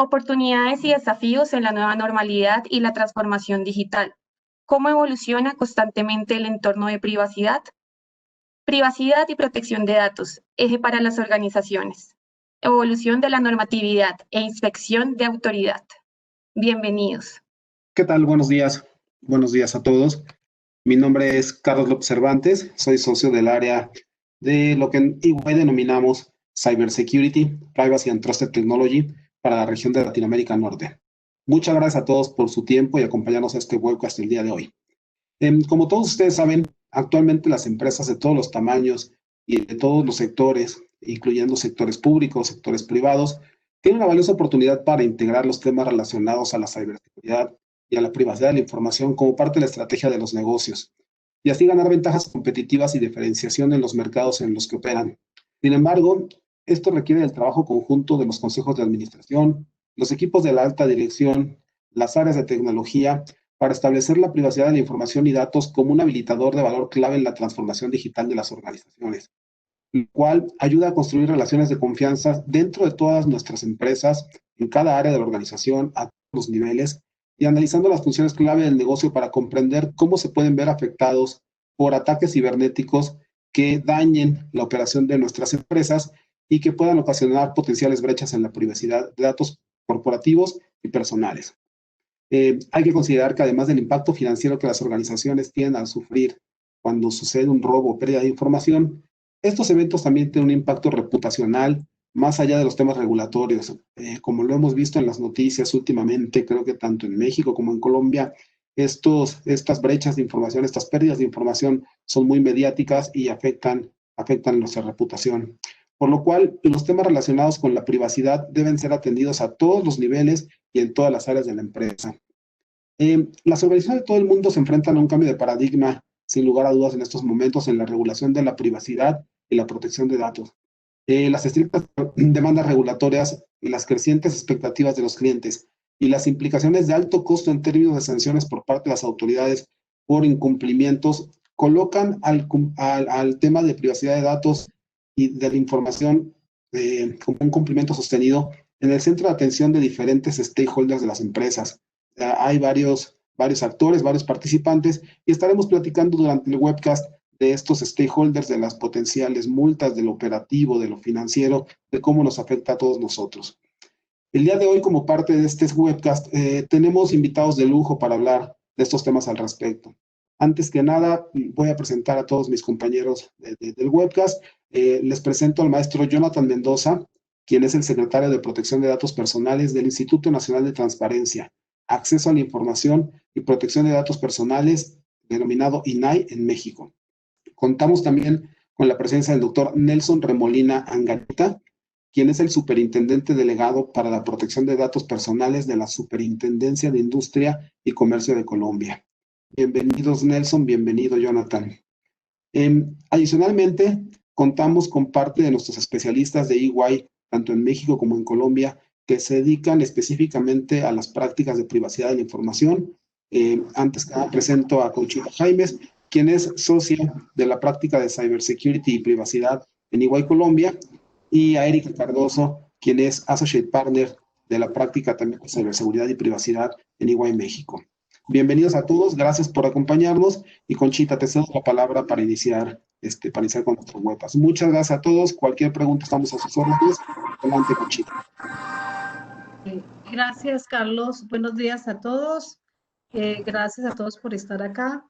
Oportunidades y desafíos en la nueva normalidad y la transformación digital. ¿Cómo evoluciona constantemente el entorno de privacidad? Privacidad y protección de datos, eje para las organizaciones. Evolución de la normatividad e inspección de autoridad. Bienvenidos. ¿Qué tal? Buenos días a todos. Mi nombre es Carlos López Cervantes, soy socio del área de lo que en EY denominamos Cybersecurity, Privacy and Trusted Technology para la región de Latinoamérica Norte. Muchas gracias a todos por su tiempo y acompañarnos a este webcast el día de hoy. Como todos ustedes saben, actualmente las empresas de todos los tamaños y de todos los sectores, incluyendo sectores públicos, sectores privados, tienen una valiosa oportunidad para integrar los temas relacionados a la ciberseguridad y a la privacidad de la información como parte de la estrategia de los negocios, y así ganar ventajas competitivas y diferenciación en los mercados en los que operan. Sin embargo, esto requiere del trabajo conjunto de los consejos de administración, los equipos de la alta dirección, las áreas de tecnología, para establecer la privacidad de la información y datos como un habilitador de valor clave en la transformación digital de las organizaciones, lo cual ayuda a construir relaciones de confianza dentro de todas nuestras empresas, en cada área de la organización, a todos los niveles, y analizando las funciones clave del negocio para comprender cómo se pueden ver afectados por ataques cibernéticos que dañen la operación de nuestras empresas y que puedan ocasionar potenciales brechas en la privacidad de datos corporativos y personales. Hay que considerar que además del impacto financiero que las organizaciones tienen al sufrir cuando sucede un robo o pérdida de información, estos eventos también tienen un impacto reputacional más allá de los temas regulatorios. Como lo hemos visto en las noticias últimamente, creo que tanto en México como en Colombia, estas brechas de información, estas pérdidas de información son muy mediáticas y afectan nuestra reputación. Por lo cual, los temas relacionados con la privacidad deben ser atendidos a todos los niveles y en todas las áreas de la empresa. Las organizaciones de todo el mundo se enfrentan a un cambio de paradigma, sin lugar a dudas, en estos momentos en la regulación de la privacidad y la protección de datos. Las estrictas demandas regulatorias y las crecientes expectativas de los clientes y las implicaciones de alto costo en términos de sanciones por parte de las autoridades por incumplimientos colocan al tema de privacidad de datos y de la información como un cumplimiento sostenido en el centro de atención de diferentes stakeholders de las empresas. Hay varios actores, varios participantes, y estaremos platicando durante el webcast de estos stakeholders, de las potenciales multas, de lo operativo, de lo financiero, de cómo nos afecta a todos nosotros. El día de hoy, como parte de este webcast, tenemos invitados de lujo para hablar de estos temas al respecto. Antes que nada, voy a presentar a todos mis compañeros del webcast. Les presento al maestro Jonathan Mendoza, quien es el secretario de Protección de Datos Personales del Instituto Nacional de Transparencia, Acceso a la Información y Protección de Datos Personales, denominado INAI en México. Contamos también con la presencia del doctor Nelson Remolina Angarita, quien es el superintendente delegado para la protección de datos personales de la Superintendencia de Industria y Comercio de Colombia. Bienvenidos, Nelson, bienvenido, Jonathan. Adicionalmente, contamos con parte de nuestros especialistas de EY, tanto en México como en Colombia, que se dedican específicamente a las prácticas de privacidad de la información. Antes que nada, presento a Conchita Jaimes, quien es socia de la práctica de Cybersecurity y Privacidad en EY Colombia, y a Erika Cardoso, quien es Associate Partner de la práctica también de Ciberseguridad y Privacidad en EY México. Bienvenidos a todos, gracias por acompañarnos, y Conchita, te cedo la palabra para iniciar con nuestro webcast. Muchas gracias a todos, cualquier pregunta estamos a sus órdenes. Adelante, Conchita. Gracias, Carlos. Buenos días a todos. Gracias a todos por estar acá.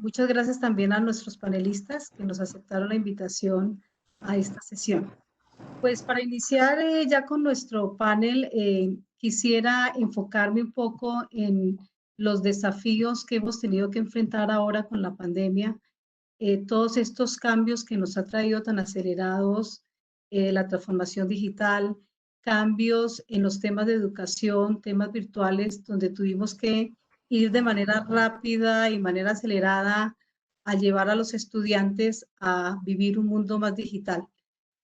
Muchas gracias también a nuestros panelistas que nos aceptaron la invitación a esta sesión. Pues para iniciar ya con nuestro panel, quisiera enfocarme un poco en los desafíos que hemos tenido que enfrentar ahora con la pandemia, todos estos cambios que nos ha traído tan acelerados, la transformación digital, cambios en los temas de educación, temas virtuales, donde tuvimos que ir de manera rápida y manera acelerada a llevar a los estudiantes a vivir un mundo más digital.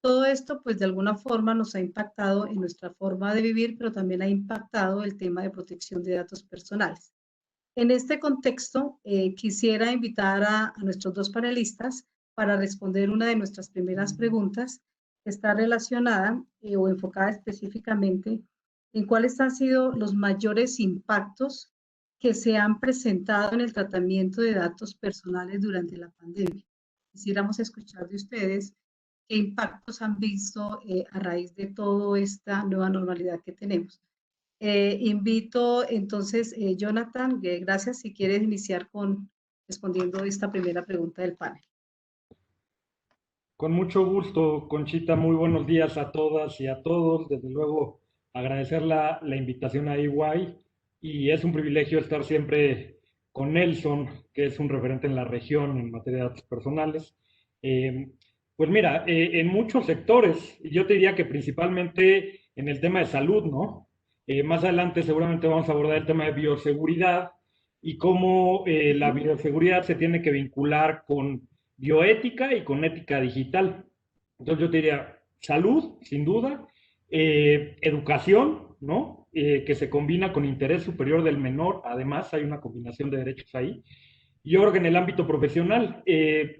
Todo esto, pues de alguna forma nos ha impactado en nuestra forma de vivir, pero también ha impactado el tema de protección de datos personales. En este contexto, quisiera invitar a nuestros dos panelistas para responder una de nuestras primeras preguntas, que está relacionada o enfocada específicamente en cuáles han sido los mayores impactos que se han presentado en el tratamiento de datos personales durante la pandemia. Quisiéramos escuchar de ustedes qué impactos han visto a raíz de toda esta nueva normalidad que tenemos. Invito entonces, Jonathan, gracias, si quieres iniciar con respondiendo esta primera pregunta del panel. Con mucho gusto, Conchita, muy buenos días a todas y a todos. Desde luego, agradecer la invitación a EY y es un privilegio estar siempre con Nelson, que es un referente en la región en materia de datos personales. Pues mira, en muchos sectores, yo te diría que principalmente en el tema de salud, ¿no? Más adelante seguramente vamos a abordar el tema de bioseguridad y cómo la bioseguridad se tiene que vincular con bioética y con ética digital. Entonces yo te diría salud, sin duda, educación, ¿no? Que se combina con interés superior del menor, además hay una combinación de derechos ahí. Y yo creo que en el ámbito profesional,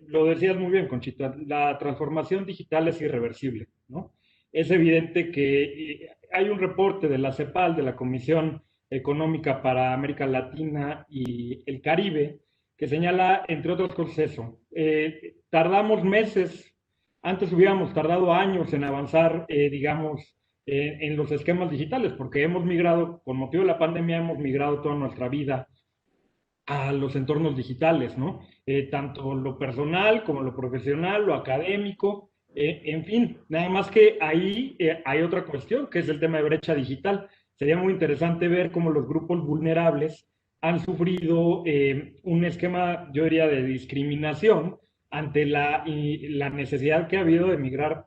lo decías muy bien, Conchita, la transformación digital es irreversible, ¿no? Es evidente que hay un reporte de la CEPAL, de la Comisión Económica para América Latina y el Caribe, que señala, entre otras cosas, eso. Tardamos meses, antes hubiéramos tardado años en avanzar, digamos, en los esquemas digitales, porque hemos migrado, con motivo de la pandemia, hemos migrado toda nuestra vida a los entornos digitales, ¿no? Tanto lo personal como lo profesional, lo académico, en fin, nada más que ahí hay otra cuestión, que es el tema de brecha digital. Sería muy interesante ver cómo los grupos vulnerables han sufrido un esquema, yo diría, de discriminación ante la necesidad que ha habido de migrar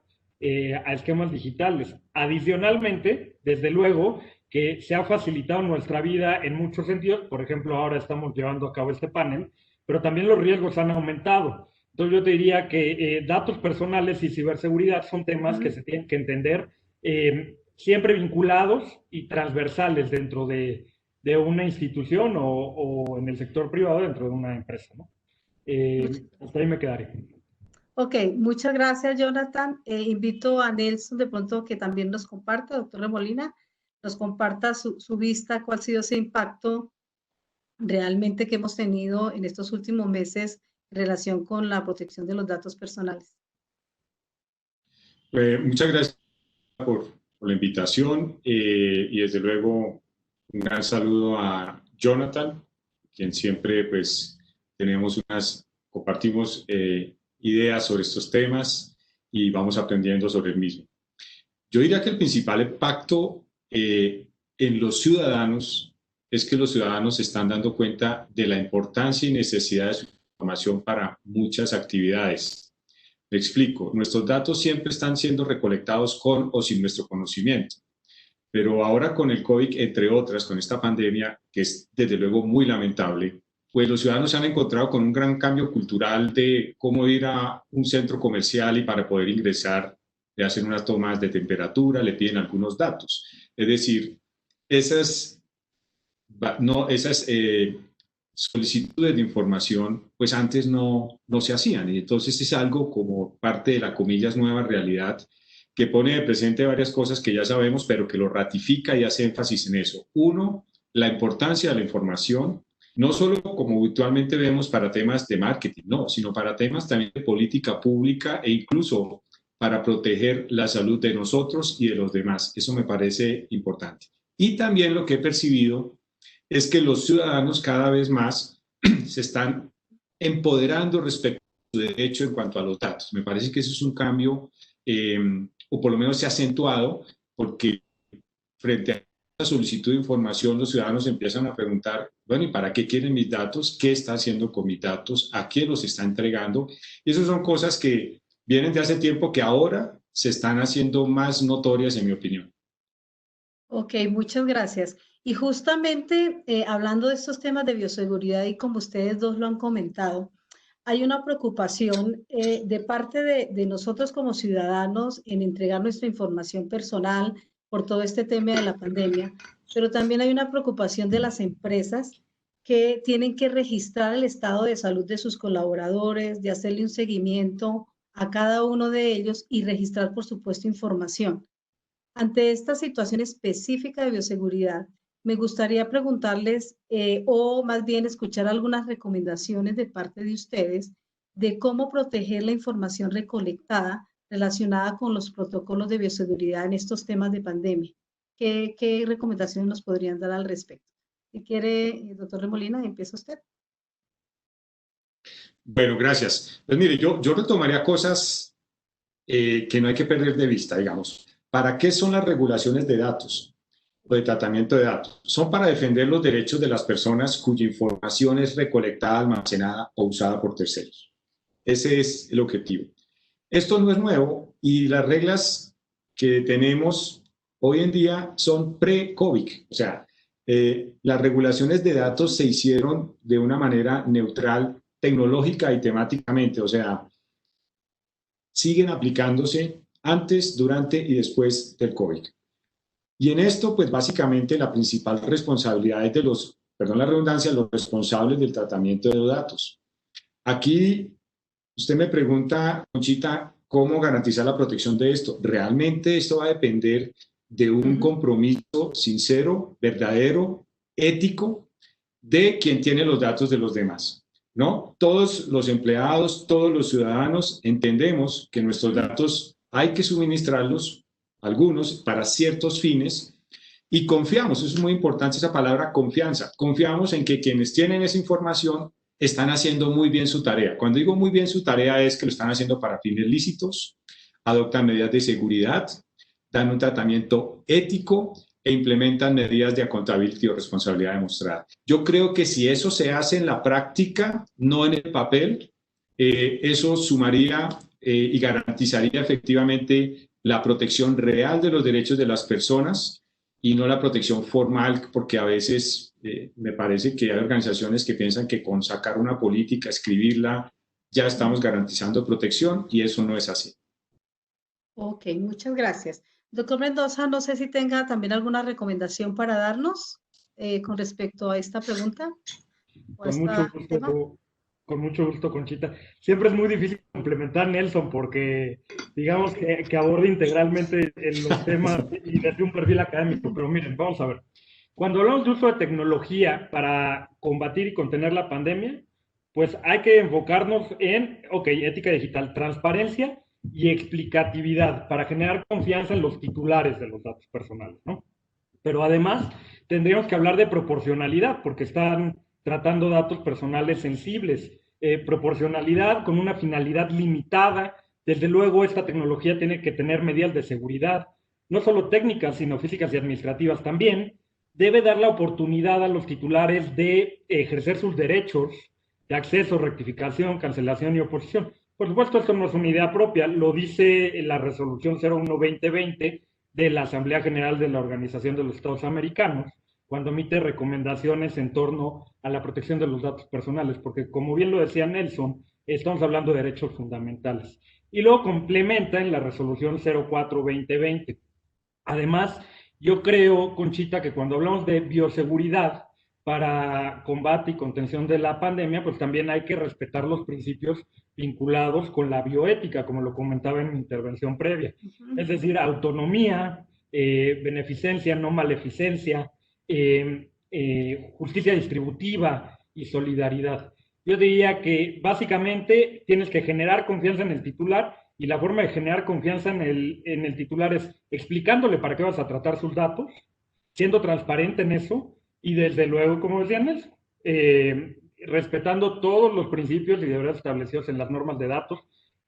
a esquemas digitales. Adicionalmente, desde luego, que se ha facilitado nuestra vida en muchos sentidos. Por ejemplo, ahora estamos llevando a cabo este panel, pero también los riesgos han aumentado. Entonces yo te diría que datos personales y ciberseguridad son temas que se tienen que entender siempre vinculados y transversales dentro de una institución o en el sector privado dentro de una empresa, ¿no? Hasta ahí me quedaré. Ok, muchas gracias, Jonathan. Invito a Nelson de pronto que también nos comparta, doctor Molina, nos comparta su vista, cuál ha sido ese impacto realmente que hemos tenido en estos últimos meses en relación con la protección de los datos personales. Muchas gracias por la invitación y desde luego un gran saludo a Jonathan, quien siempre pues compartimos ideas sobre estos temas y vamos aprendiendo sobre el mismo. Yo diría que el principal impacto en los ciudadanos es que los ciudadanos se están dando cuenta de la importancia y necesidad de su información para muchas actividades. Me explico, nuestros datos siempre están siendo recolectados con o sin nuestro conocimiento, pero ahora con el COVID, entre otras, con esta pandemia, que es desde luego muy lamentable, pues los ciudadanos se han encontrado con un gran cambio cultural de cómo ir a un centro comercial y para poder ingresar le hacen unas tomas de temperatura, le piden algunos datos. Es decir, esas solicitudes de información, pues antes no se hacían. Y entonces es algo como parte de la, comillas, nueva realidad que pone de presente varias cosas que ya sabemos, pero que lo ratifica y hace énfasis en eso. Uno, la importancia de la información, no solo como habitualmente vemos para temas de marketing, no, sino para temas también de política pública e incluso para proteger la salud de nosotros y de los demás. Eso me parece importante. Y también lo que he percibido es que los ciudadanos cada vez más se están empoderando respecto a su derecho en cuanto a los datos. Me parece que eso es un cambio, o por lo menos se ha acentuado, porque frente a la solicitud de información, los ciudadanos empiezan a preguntar, bueno, ¿y para qué quieren mis datos? ¿Qué está haciendo con mis datos? ¿A quién los está entregando? Y esas son cosas que vienen de hace tiempo que ahora se están haciendo más notorias, en mi opinión. Ok, muchas gracias. Y justamente hablando de estos temas de bioseguridad y como ustedes dos lo han comentado, hay una preocupación de parte de nosotros como ciudadanos en entregar nuestra información personal por todo este tema de la pandemia, pero también hay una preocupación de las empresas que tienen que registrar el estado de salud de sus colaboradores, de hacerle un seguimiento a cada uno de ellos y registrar, por supuesto, información. Ante esta situación específica de bioseguridad, me gustaría preguntarles, o más bien escuchar algunas recomendaciones de parte de ustedes de cómo proteger la información recolectada relacionada con los protocolos de bioseguridad en estos temas de pandemia. ¿Qué recomendaciones nos podrían dar al respecto? Si quiere, doctor Remolina, empieza usted. Bueno, gracias. Pues mire, yo retomaría cosas que no hay que perder de vista, digamos. ¿Para qué son las regulaciones de datos o de tratamiento de datos? Son para defender los derechos de las personas cuya información es recolectada, almacenada o usada por terceros. Ese es el objetivo. Esto no es nuevo y las reglas que tenemos hoy en día son pre-COVID. O sea, las regulaciones de datos se hicieron de una manera neutral, tecnológica y temáticamente. O sea, siguen aplicándose antes, durante y después del COVID. Y en esto, pues básicamente la principal responsabilidad es de los, perdón la redundancia, los responsables del tratamiento de los datos. Aquí usted me pregunta, Conchita, ¿cómo garantizar la protección de esto? Realmente esto va a depender de un compromiso sincero, verdadero, ético, de quien tiene los datos de los demás. ¿No? Todos los empleados, todos los ciudadanos entendemos que nuestros datos hay que suministrarlos, algunos, para ciertos fines, y confiamos, eso es muy importante esa palabra confianza, confiamos en que quienes tienen esa información están haciendo muy bien su tarea. Cuando digo muy bien su tarea es que lo están haciendo para fines lícitos, adoptan medidas de seguridad, dan un tratamiento ético e implementan medidas de accountability o responsabilidad demostrada. Yo creo que si eso se hace en la práctica, no en el papel, eso sumaría y garantizaría efectivamente la protección real de los derechos de las personas y no la protección formal, porque a veces me parece que hay organizaciones que piensan que con sacar una política, escribirla, ya estamos garantizando protección y eso no es así. Ok, muchas gracias. Doctor Mendoza, no sé si tenga también alguna recomendación para darnos con respecto a esta pregunta o a Con mucho este tema. gusto, con mucho gusto, Conchita. Siempre es muy difícil complementar Nelson porque digamos que aborda integralmente en los temas y desde un perfil académico, pero miren, vamos a ver. Cuando hablamos de uso de tecnología para combatir y contener la pandemia, pues hay que enfocarnos en, ok, ética digital, transparencia y explicatividad para generar confianza en los titulares de los datos personales, ¿no? Pero además tendríamos que hablar de proporcionalidad, porque están tratando datos personales sensibles. Proporcionalidad con una finalidad limitada. Desde luego, esta tecnología tiene que tener medidas de seguridad, no solo técnicas, sino físicas y administrativas también. Debe dar la oportunidad a los titulares de ejercer sus derechos de acceso, rectificación, cancelación y oposición. Por supuesto, esto no es una idea propia, lo dice la resolución 01-2020 de la Asamblea General de la Organización de los Estados Americanos, cuando emite recomendaciones en torno a la protección de los datos personales, porque como bien lo decía Nelson, estamos hablando de derechos fundamentales. Y luego complementa en la resolución 04-2020. Además, yo creo, Conchita, que cuando hablamos de bioseguridad para combate y contención de la pandemia, pues también hay que respetar los principios vinculados con la bioética, como lo comentaba en mi intervención previa. Es decir, autonomía, beneficencia, no maleficencia, justicia distributiva y solidaridad. Yo diría que básicamente tienes que generar confianza en el titular y la forma de generar confianza en el titular es explicándole para qué vas a tratar sus datos, siendo transparente en eso y desde luego, como decían Nelson, respetando todos los principios y deberes establecidos en las normas de datos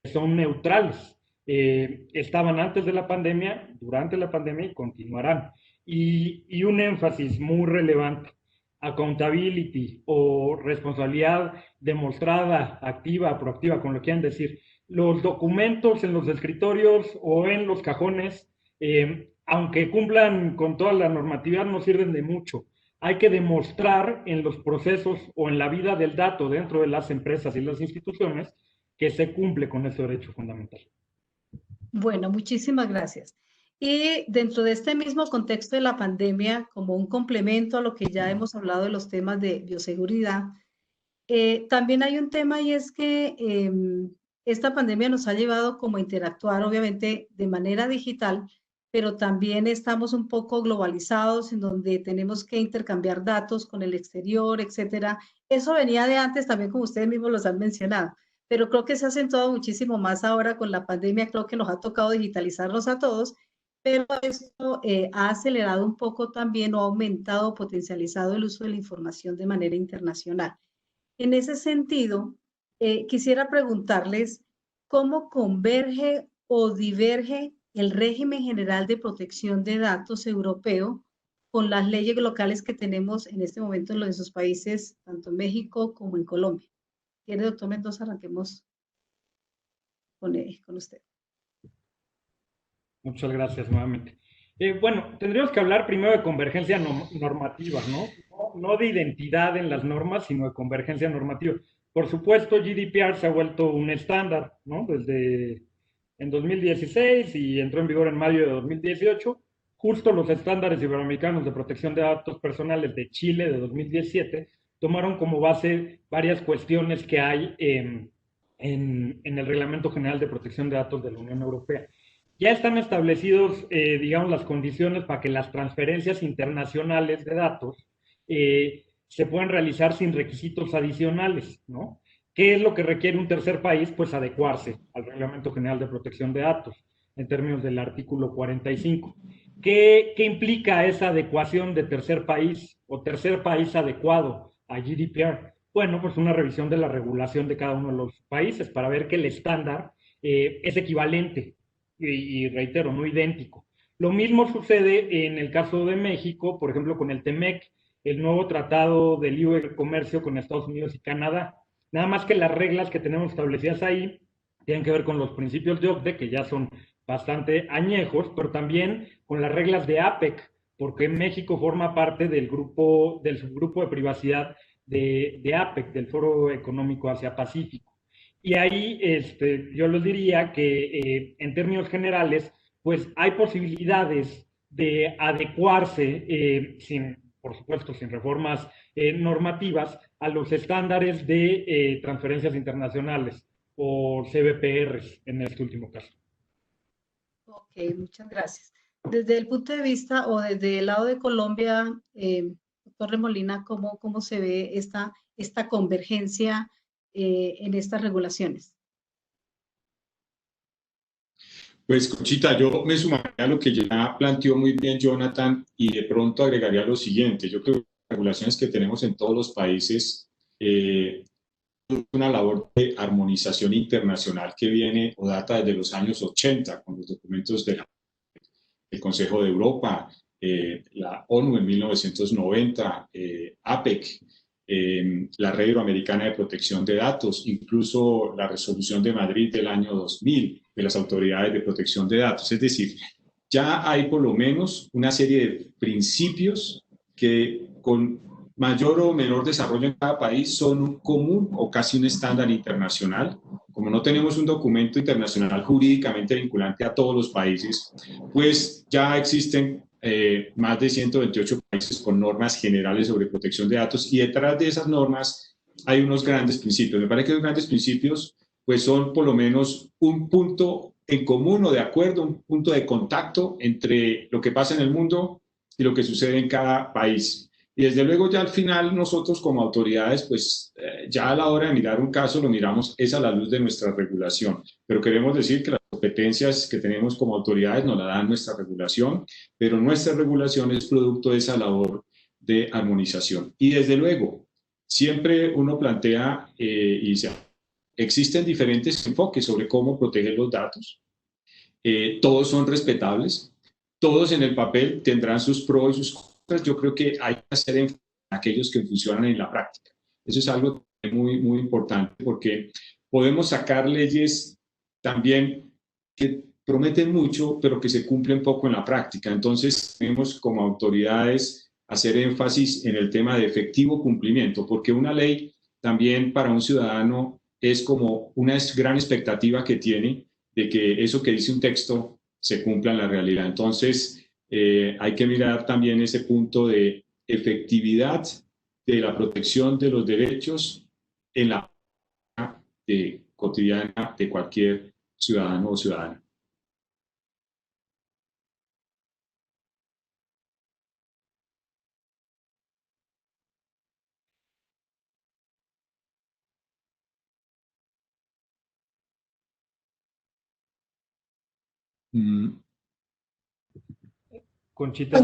que son neutrales. Estaban antes de la pandemia, durante la pandemia y continuarán. Y un énfasis muy relevante, accountability o responsabilidad demostrada, activa, proactiva, como lo quieran decir. Los documentos en los escritorios o en los cajones, aunque cumplan con toda la normatividad, no sirven de mucho. Hay que demostrar en los procesos o en la vida del dato dentro de las empresas y las instituciones que se cumple con ese derecho fundamental. Bueno, muchísimas gracias. Y dentro de este mismo contexto de la pandemia, como un complemento a lo que ya hemos hablado de los temas de bioseguridad, también hay un tema y es que esta pandemia nos ha llevado como a interactuar, obviamente, de manera digital, pero también estamos un poco globalizados en donde tenemos que intercambiar datos con el exterior, etcétera. Eso venía de antes también, como ustedes mismos los han mencionado, pero creo que se ha acentuado muchísimo más ahora con la pandemia. Creo que nos ha tocado digitalizarnos a todos, pero esto ha acelerado un poco también o ha aumentado o potencializado el uso de la información de manera internacional. En ese sentido, quisiera preguntarles cómo converge o diverge el régimen general de protección de datos europeo con las leyes locales que tenemos en este momento en los de sus países, tanto en México como en Colombia. ¿Quiere, doctor Mendoza? Arranquemos con usted. Muchas gracias nuevamente. Bueno, tendríamos que hablar primero de convergencia normativa, ¿no? No de identidad en las normas, sino de convergencia normativa. Por supuesto, GDPR se ha vuelto un estándar, ¿no? Desde en 2016 y entró en vigor en mayo de 2018. Justo los estándares iberoamericanos de protección de datos personales de Chile de 2017 tomaron como base varias cuestiones que hay en el Reglamento General de Protección de Datos de la Unión Europea. Ya están establecidos, digamos, las condiciones para que las transferencias internacionales de datos se puedan realizar sin requisitos adicionales, ¿no? ¿Qué es lo que requiere un tercer país? Pues adecuarse al Reglamento General de Protección de Datos, en términos del artículo 45. ¿Qué implica esa adecuación de tercer país o tercer país adecuado a GDPR? Bueno, pues una revisión de la regulación de cada uno de los países para ver que el estándar es equivalente y reitero, no idéntico. Lo mismo sucede en el caso de México, por ejemplo, con el TEMEC, el nuevo tratado de libre comercio con Estados Unidos y Canadá. Nada más que las reglas que tenemos establecidas ahí tienen que ver con los principios de OCDE, que ya son bastante añejos, pero también con las reglas de APEC, porque México forma parte del subgrupo de privacidad de APEC, del Foro Económico Asia-Pacífico. Y ahí yo les diría que en términos generales, pues hay posibilidades de adecuarse, por supuesto, sin reformas normativas, a los estándares de transferencias internacionales o CBPRs en este último caso. Ok, muchas gracias. Desde el punto de vista o desde el lado de Colombia, doctor Remolina, ¿cómo se ve esta convergencia en estas regulaciones? Pues, Conchita, yo me sumaría a lo que ya planteó muy bien Jonathan y de pronto agregaría lo siguiente. Yo creo que las regulaciones que tenemos en todos los países una labor de armonización internacional que viene o data desde los años 80, con los documentos del Consejo de Europa, la ONU en 1990, APEC, la Red Iberoamericana de Protección de Datos, incluso la Resolución de Madrid del año 2000 de las autoridades de protección de datos. Es decir, ya hay por lo menos una serie de principios que con mayor o menor desarrollo en cada país son un común o casi un estándar internacional. Como no tenemos un documento internacional jurídicamente vinculante a todos los países, pues ya existen más de 128 países con normas generales sobre protección de datos y detrás de esas normas hay unos grandes principios. Me parece que los grandes principios pues son por lo menos un punto en común o de acuerdo, un punto de contacto entre lo que pasa en el mundo y lo que sucede en cada país. Y desde luego ya al final nosotros como autoridades, pues ya a la hora de mirar un caso lo miramos es a la luz de nuestra regulación. Pero queremos decir que las competencias que tenemos como autoridades nos la dan nuestra regulación, pero nuestra regulación es producto de esa labor de armonización. Y desde luego, siempre uno plantea y dice, existen diferentes enfoques sobre cómo proteger los datos. Todos son respetables, todos en el papel tendrán sus pros y sus contras. Yo creo que hay que hacer énfasis en aquellos que funcionan en la práctica. Eso es algo muy, muy importante porque podemos sacar leyes también que prometen mucho, pero que se cumplen poco en la práctica. Entonces, tenemos como autoridades hacer énfasis en el tema de efectivo cumplimiento, porque una ley también para un ciudadano es como una gran expectativa que tiene de que eso que dice un texto se cumpla en la realidad. Entonces, hay que mirar también ese punto de efectividad de la protección de los derechos en la cotidiana de cualquier ciudadano o ciudadana. Conchita.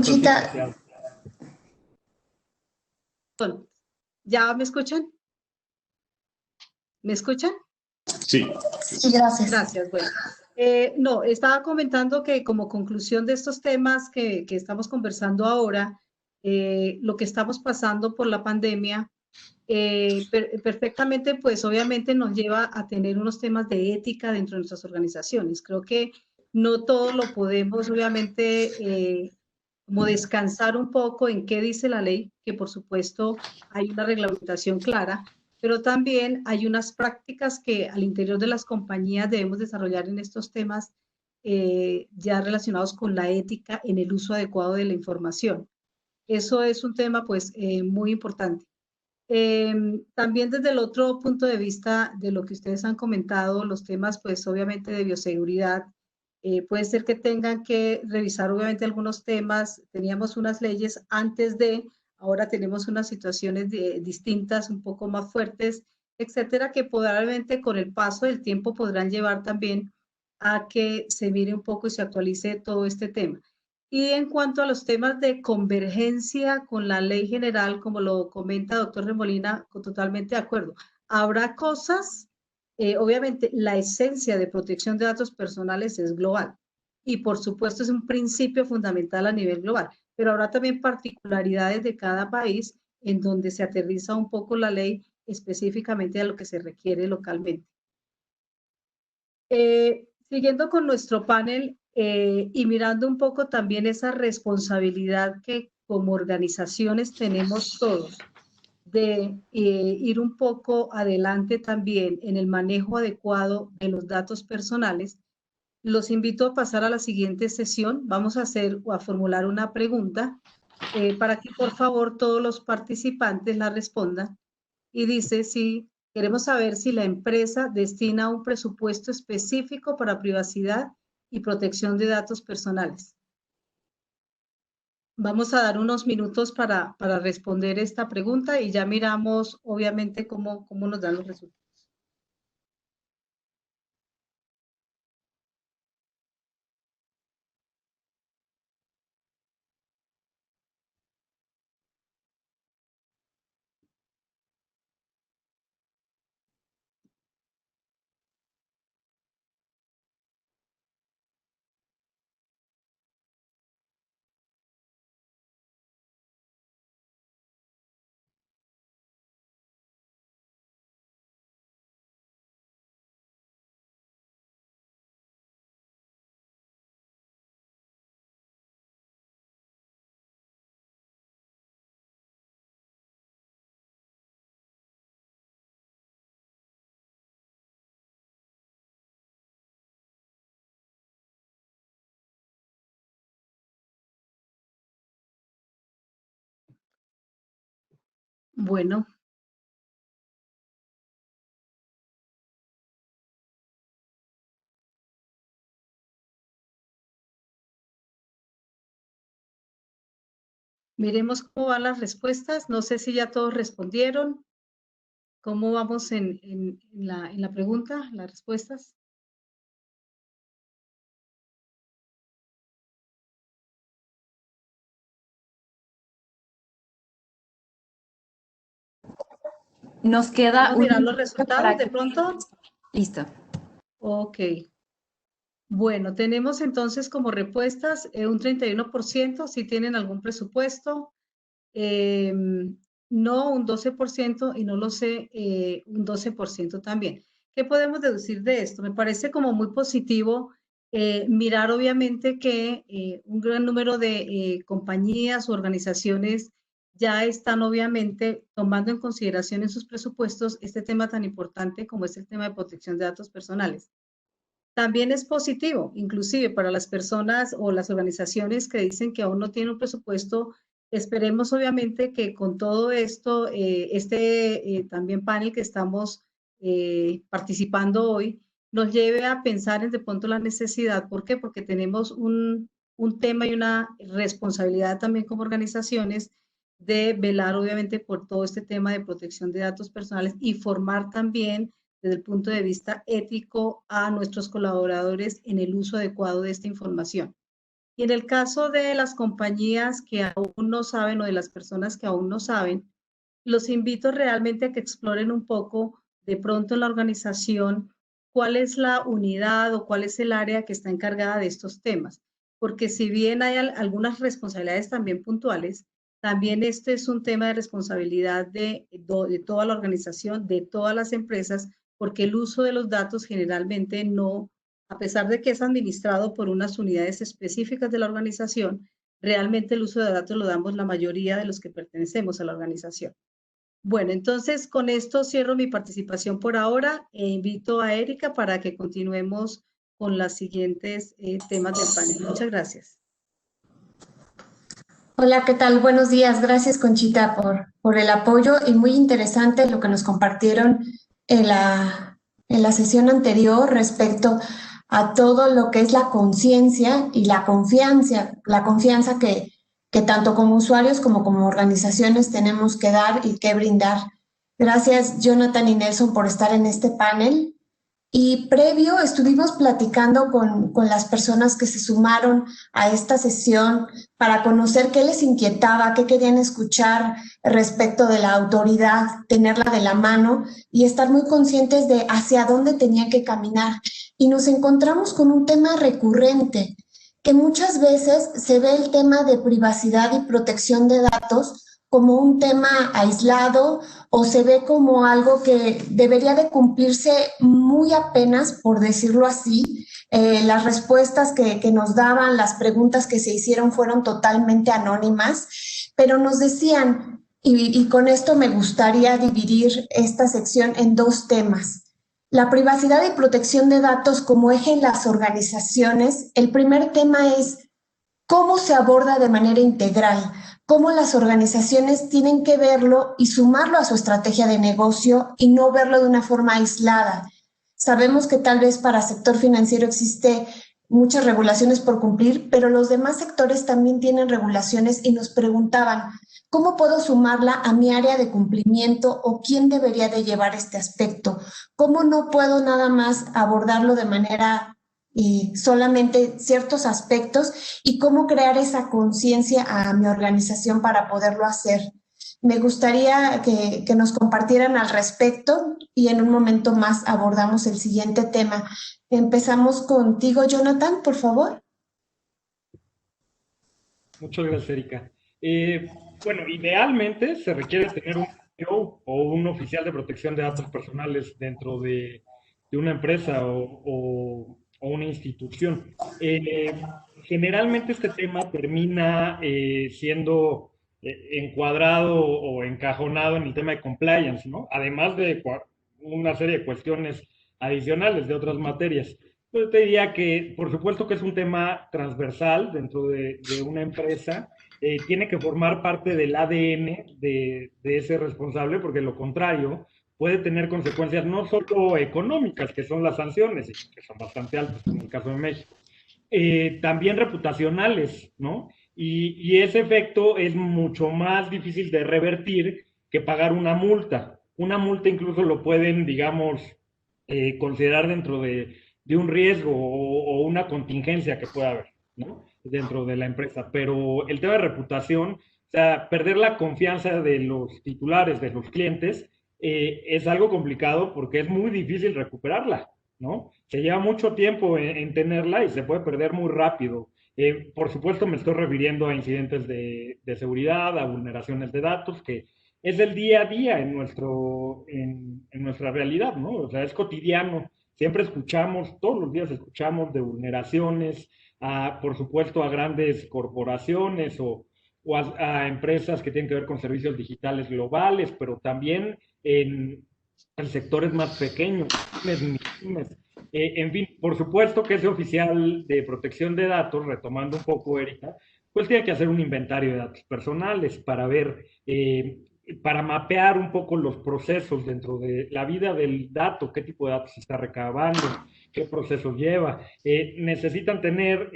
¿Ya me escuchan? ¿Me escuchan? Sí. Sí, gracias. Gracias, bueno. No, estaba comentando que como conclusión de estos temas que estamos conversando ahora, lo que estamos pasando por la pandemia, perfectamente, pues obviamente nos lleva a tener unos temas de ética dentro de nuestras organizaciones. Creo que no todo lo podemos, obviamente, como descansar un poco en qué dice la ley, que por supuesto hay una reglamentación clara, pero también hay unas prácticas que al interior de las compañías debemos desarrollar en estos temas ya relacionados con la ética en el uso adecuado de la información. Eso es un tema pues muy importante. También desde el otro punto de vista de lo que ustedes han comentado, los temas pues obviamente de bioseguridad, puede ser que tengan que revisar obviamente algunos temas. Teníamos unas leyes antes de, ahora tenemos unas situaciones distintas, un poco más fuertes, etcétera, que probablemente con el paso del tiempo podrán llevar también a que se mire un poco y se actualice todo este tema. Y en cuanto a los temas de convergencia con la ley general, como lo comenta doctor Remolina, totalmente de acuerdo. Habrá cosas, obviamente la esencia de protección de datos personales es global y por supuesto es un principio fundamental a nivel global, pero habrá también particularidades de cada país en donde se aterriza un poco la ley específicamente a lo que se requiere localmente. Siguiendo con nuestro panel y mirando un poco también esa responsabilidad que como organizaciones tenemos todos de ir un poco adelante también en el manejo adecuado de los datos personales, los invito a pasar a la siguiente sesión. Vamos a hacer o a formular una pregunta para que por favor todos los participantes la respondan. Y dice si queremos saber si la empresa destina un presupuesto específico para privacidad y protección de datos personales. Vamos a dar unos minutos para responder esta pregunta y ya miramos obviamente cómo nos dan los resultados. Bueno. Miremos cómo van las respuestas. No sé si ya todos respondieron. ¿Cómo vamos en la pregunta, las respuestas? Nos queda ¿Vamos a mirar los resultados de pronto? Listo. Ok. Bueno, tenemos entonces como respuestas un 31%, si tienen algún presupuesto, no un 12% y no lo sé, un 12% también. ¿Qué podemos deducir de esto? Me parece como muy positivo mirar obviamente que un gran número de compañías o organizaciones ya están obviamente tomando en consideración en sus presupuestos este tema tan importante como es el tema de protección de datos personales. También es positivo, inclusive para las personas o las organizaciones que dicen que aún no tienen un presupuesto. Esperemos obviamente que con todo esto, también panel que estamos participando hoy, nos lleve a pensar en de pronto la necesidad. ¿Por qué? Porque tenemos un tema y una responsabilidad también como organizaciones de velar obviamente por todo este tema de protección de datos personales y formar también desde el punto de vista ético a nuestros colaboradores en el uso adecuado de esta información. Y en el caso de las compañías que aún no saben o de las personas que aún no saben, los invito realmente a que exploren un poco de pronto en la organización cuál es la unidad o cuál es el área que está encargada de estos temas. Porque si bien hay algunas responsabilidades también puntuales, también este es un tema de responsabilidad de toda la organización, de todas las empresas, porque el uso de los datos generalmente no, a pesar de que es administrado por unas unidades específicas de la organización, realmente el uso de datos lo damos la mayoría de los que pertenecemos a la organización. Bueno, entonces con esto cierro mi participación por ahora e invito a Erika para que continuemos con los siguientes temas del panel. Muchas gracias. Hola, ¿qué tal? Buenos días. Gracias, Conchita, por el apoyo y muy interesante lo que nos compartieron en la sesión anterior respecto a todo lo que es la conciencia y la confianza que tanto como usuarios como organizaciones tenemos que dar y que brindar. Gracias, Jonathan y Nelson, por estar en este panel. Y previo estuvimos platicando con las personas que se sumaron a esta sesión para conocer qué les inquietaba, qué querían escuchar respecto de la autoridad, tenerla de la mano y estar muy conscientes de hacia dónde tenían que caminar. Y nos encontramos con un tema recurrente, que muchas veces se ve el tema de privacidad y protección de datos como un tema aislado o se ve como algo que debería de cumplirse muy apenas, por decirlo así. Las respuestas que nos daban, las preguntas que se hicieron fueron totalmente anónimas, pero nos decían, y con esto me gustaría dividir esta sección en dos temas. La privacidad y protección de datos como eje en las organizaciones. El primer tema es cómo se aborda de manera integral, cómo las organizaciones tienen que verlo y sumarlo a su estrategia de negocio y no verlo de una forma aislada. Sabemos que tal vez para el sector financiero existe muchas regulaciones por cumplir, pero los demás sectores también tienen regulaciones y nos preguntaban, ¿cómo puedo sumarla a mi área de cumplimiento o quién debería de llevar este aspecto? ¿Cómo no puedo nada más abordarlo de manera solamente ciertos aspectos y cómo crear esa conciencia a mi organización para poderlo hacer? Me gustaría que nos compartieran al respecto y en un momento más abordamos el siguiente tema. Empezamos contigo, Jonathan, por favor. Muchas gracias, Erika. Bueno, idealmente se requiere tener un CEO o un oficial de protección de datos personales dentro de una empresa o una institución. Generalmente este tema termina siendo encuadrado o encajonado en el tema de compliance, ¿no? Además de una serie de cuestiones adicionales de otras materias. Yo te diría que, por supuesto que es un tema transversal dentro de una empresa, tiene que formar parte del ADN de ese responsable, porque lo contrario puede tener consecuencias no solo económicas, que son las sanciones, que son bastante altas en el caso de México, también reputacionales, ¿no? Y ese efecto es mucho más difícil de revertir que pagar una multa. Una multa incluso lo pueden, digamos, considerar dentro de un riesgo o una contingencia que pueda haber, ¿no? Dentro de la empresa. Pero el tema de reputación, o sea, perder la confianza de los titulares, de los clientes, es algo complicado porque es muy difícil recuperarla, ¿no? Se lleva mucho tiempo en tenerla y se puede perder muy rápido. Por supuesto, me estoy refiriendo a incidentes de seguridad, a vulneraciones de datos, que es el día a día en nuestra realidad, ¿no? O sea, es cotidiano. Siempre escuchamos, todos los días escuchamos de vulneraciones, por supuesto, a grandes corporaciones o a empresas que tienen que ver con servicios digitales globales, pero también en sectores más pequeños, en fin, por supuesto que ese oficial de protección de datos, retomando un poco, Erika, pues tiene que hacer un inventario de datos personales para ver, para mapear un poco los procesos dentro de la vida del dato, qué tipo de datos se está recabando, qué procesos lleva. Necesitan tener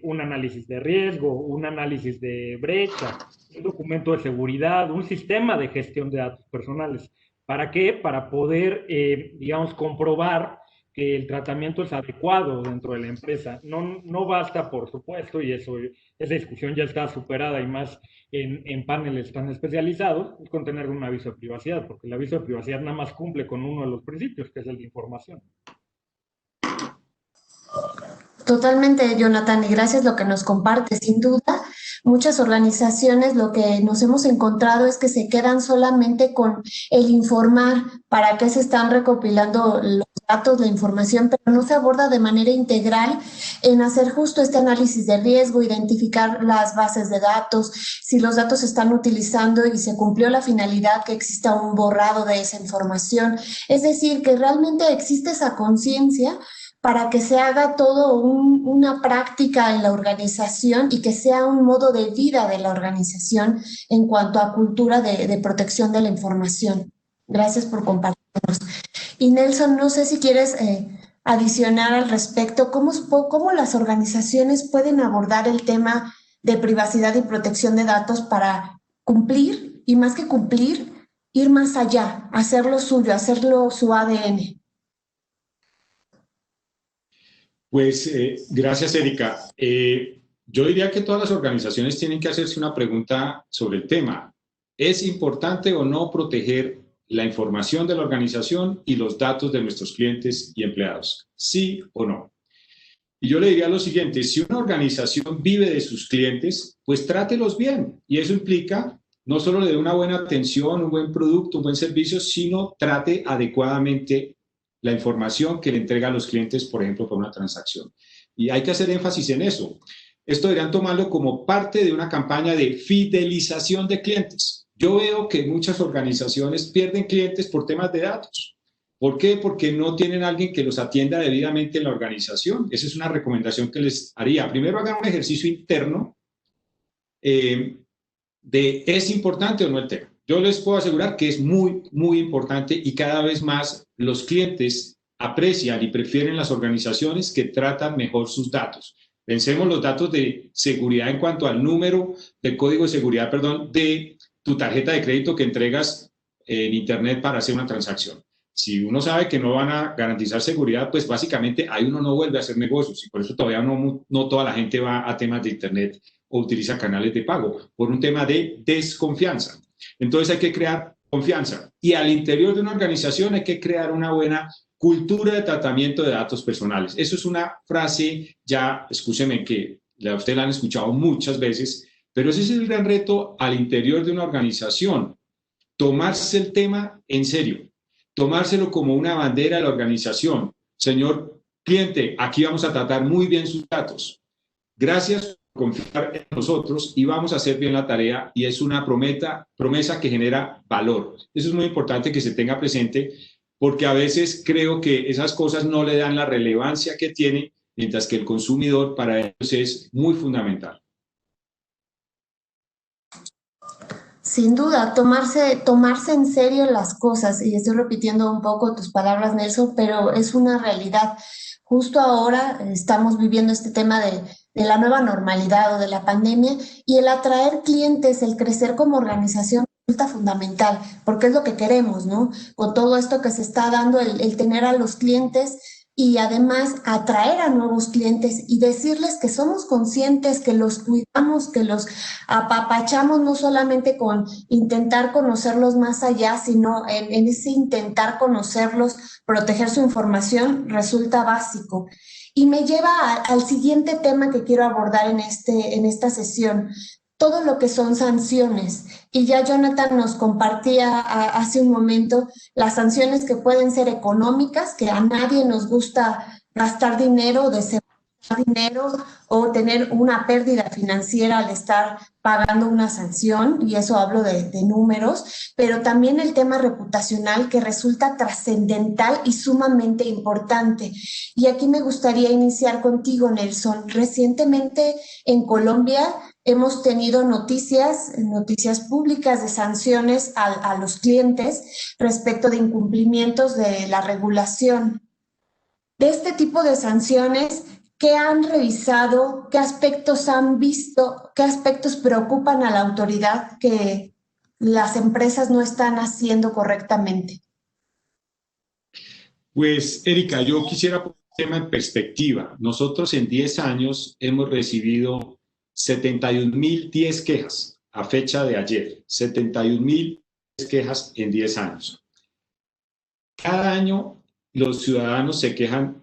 un análisis de riesgo, un análisis de brecha, un documento de seguridad, un sistema de gestión de datos personales. ¿Para qué? Para poder, digamos, comprobar que el tratamiento es adecuado dentro de la empresa. No basta, por supuesto, y esa discusión ya está superada y más en paneles tan especializados, con tener un aviso de privacidad, porque el aviso de privacidad nada más cumple con uno de los principios, que es el de información. Totalmente, Jonathan, y gracias lo que nos compartes. Sin duda, muchas organizaciones lo que nos hemos encontrado es que se quedan solamente con el informar para qué se están recopilando los datos, la información, pero no se aborda de manera integral en hacer justo este análisis de riesgo, identificar las bases de datos, si los datos se están utilizando y se cumplió la finalidad, que exista un borrado de esa información. Es decir, que realmente existe esa conciencia para que se haga todo una práctica en la organización y que sea un modo de vida de la organización en cuanto a cultura de protección de la información. Gracias por compartirnos. Y Nelson, no sé si quieres adicionar al respecto, ¿cómo las organizaciones pueden abordar el tema de privacidad y protección de datos para cumplir, y más que cumplir, ir más allá, hacerlo suyo, hacerlo su ADN? Pues gracias, Erika. Yo diría que todas las organizaciones tienen que hacerse una pregunta sobre el tema. ¿Es importante o no proteger la información de la organización y los datos de nuestros clientes y empleados? ¿Sí o no? Y yo le diría lo siguiente: si una organización vive de sus clientes, pues trátelos bien. Y eso implica no solo le dé una buena atención, un buen producto, un buen servicio, sino trate adecuadamente la información que le entrega a los clientes, por ejemplo, por una transacción. Y hay que hacer énfasis en eso. Esto deberían tomarlo como parte de una campaña de fidelización de clientes. Yo veo que muchas organizaciones pierden clientes por temas de datos. ¿Por qué? Porque no tienen alguien que los atienda debidamente en la organización. Esa es una recomendación que les haría. Primero, hagan un ejercicio interno de ¿es importante o no el tema? Yo les puedo asegurar que es muy, muy importante, y cada vez más los clientes aprecian y prefieren las organizaciones que tratan mejor sus datos. Pensemos los datos de seguridad en cuanto al número del código de seguridad, perdón, de tu tarjeta de crédito que entregas en Internet para hacer una transacción. Si uno sabe que no van a garantizar seguridad, pues básicamente ahí uno no vuelve a hacer negocios, y por eso todavía no toda la gente va a temas de Internet o utiliza canales de pago, por un tema de desconfianza. Entonces hay que crear confianza, y al interior de una organización hay que crear una buena cultura de tratamiento de datos personales. Eso es una frase, ya, escúcheme, que ustedes la han escuchado muchas veces, pero ese es el gran reto al interior de una organización: tomarse el tema en serio, tomárselo como una bandera de la organización. Señor cliente, aquí vamos a tratar muy bien sus datos. Gracias por confiar en nosotros y vamos a hacer bien la tarea, y es una promesa que genera valor. Eso es muy importante que se tenga presente, porque a veces creo que esas cosas no le dan la relevancia que tiene, mientras que el consumidor para ellos es muy fundamental. Sin duda, tomarse en serio las cosas, y estoy repitiendo un poco tus palabras, Nelson, pero es una realidad. Justo ahora estamos viviendo este tema de la nueva normalidad o de la pandemia, y el atraer clientes, el crecer como organización resulta fundamental, porque es lo que queremos, ¿no? Con todo esto que se está dando, el tener a los clientes y además atraer a nuevos clientes y decirles que somos conscientes, que los cuidamos, que los apapachamos, no solamente con intentar conocerlos más allá, sino en ese intentar conocerlos, proteger su información, resulta básico. Y me lleva al siguiente tema que quiero abordar en esta sesión: todo lo que son sanciones. Y ya Jonathan nos compartía hace un momento las sanciones que pueden ser económicas, que a nadie nos gusta gastar dinero, dinero o tener una pérdida financiera al estar pagando una sanción, y eso hablo de números, pero también el tema reputacional, que resulta trascendental y sumamente importante. Y aquí me gustaría iniciar contigo, Nelson. Recientemente en Colombia hemos tenido noticias públicas de sanciones a los clientes respecto de incumplimientos de la regulación. De este tipo de sanciones, ¿qué han revisado? ¿Qué aspectos han visto? ¿Qué aspectos preocupan a la autoridad que las empresas no están haciendo correctamente? Pues, Erika, yo quisiera poner el tema en perspectiva. Nosotros en 10 años hemos recibido 71.010 quejas a fecha de ayer. 71.010 quejas en 10 años. Cada año los ciudadanos se quejan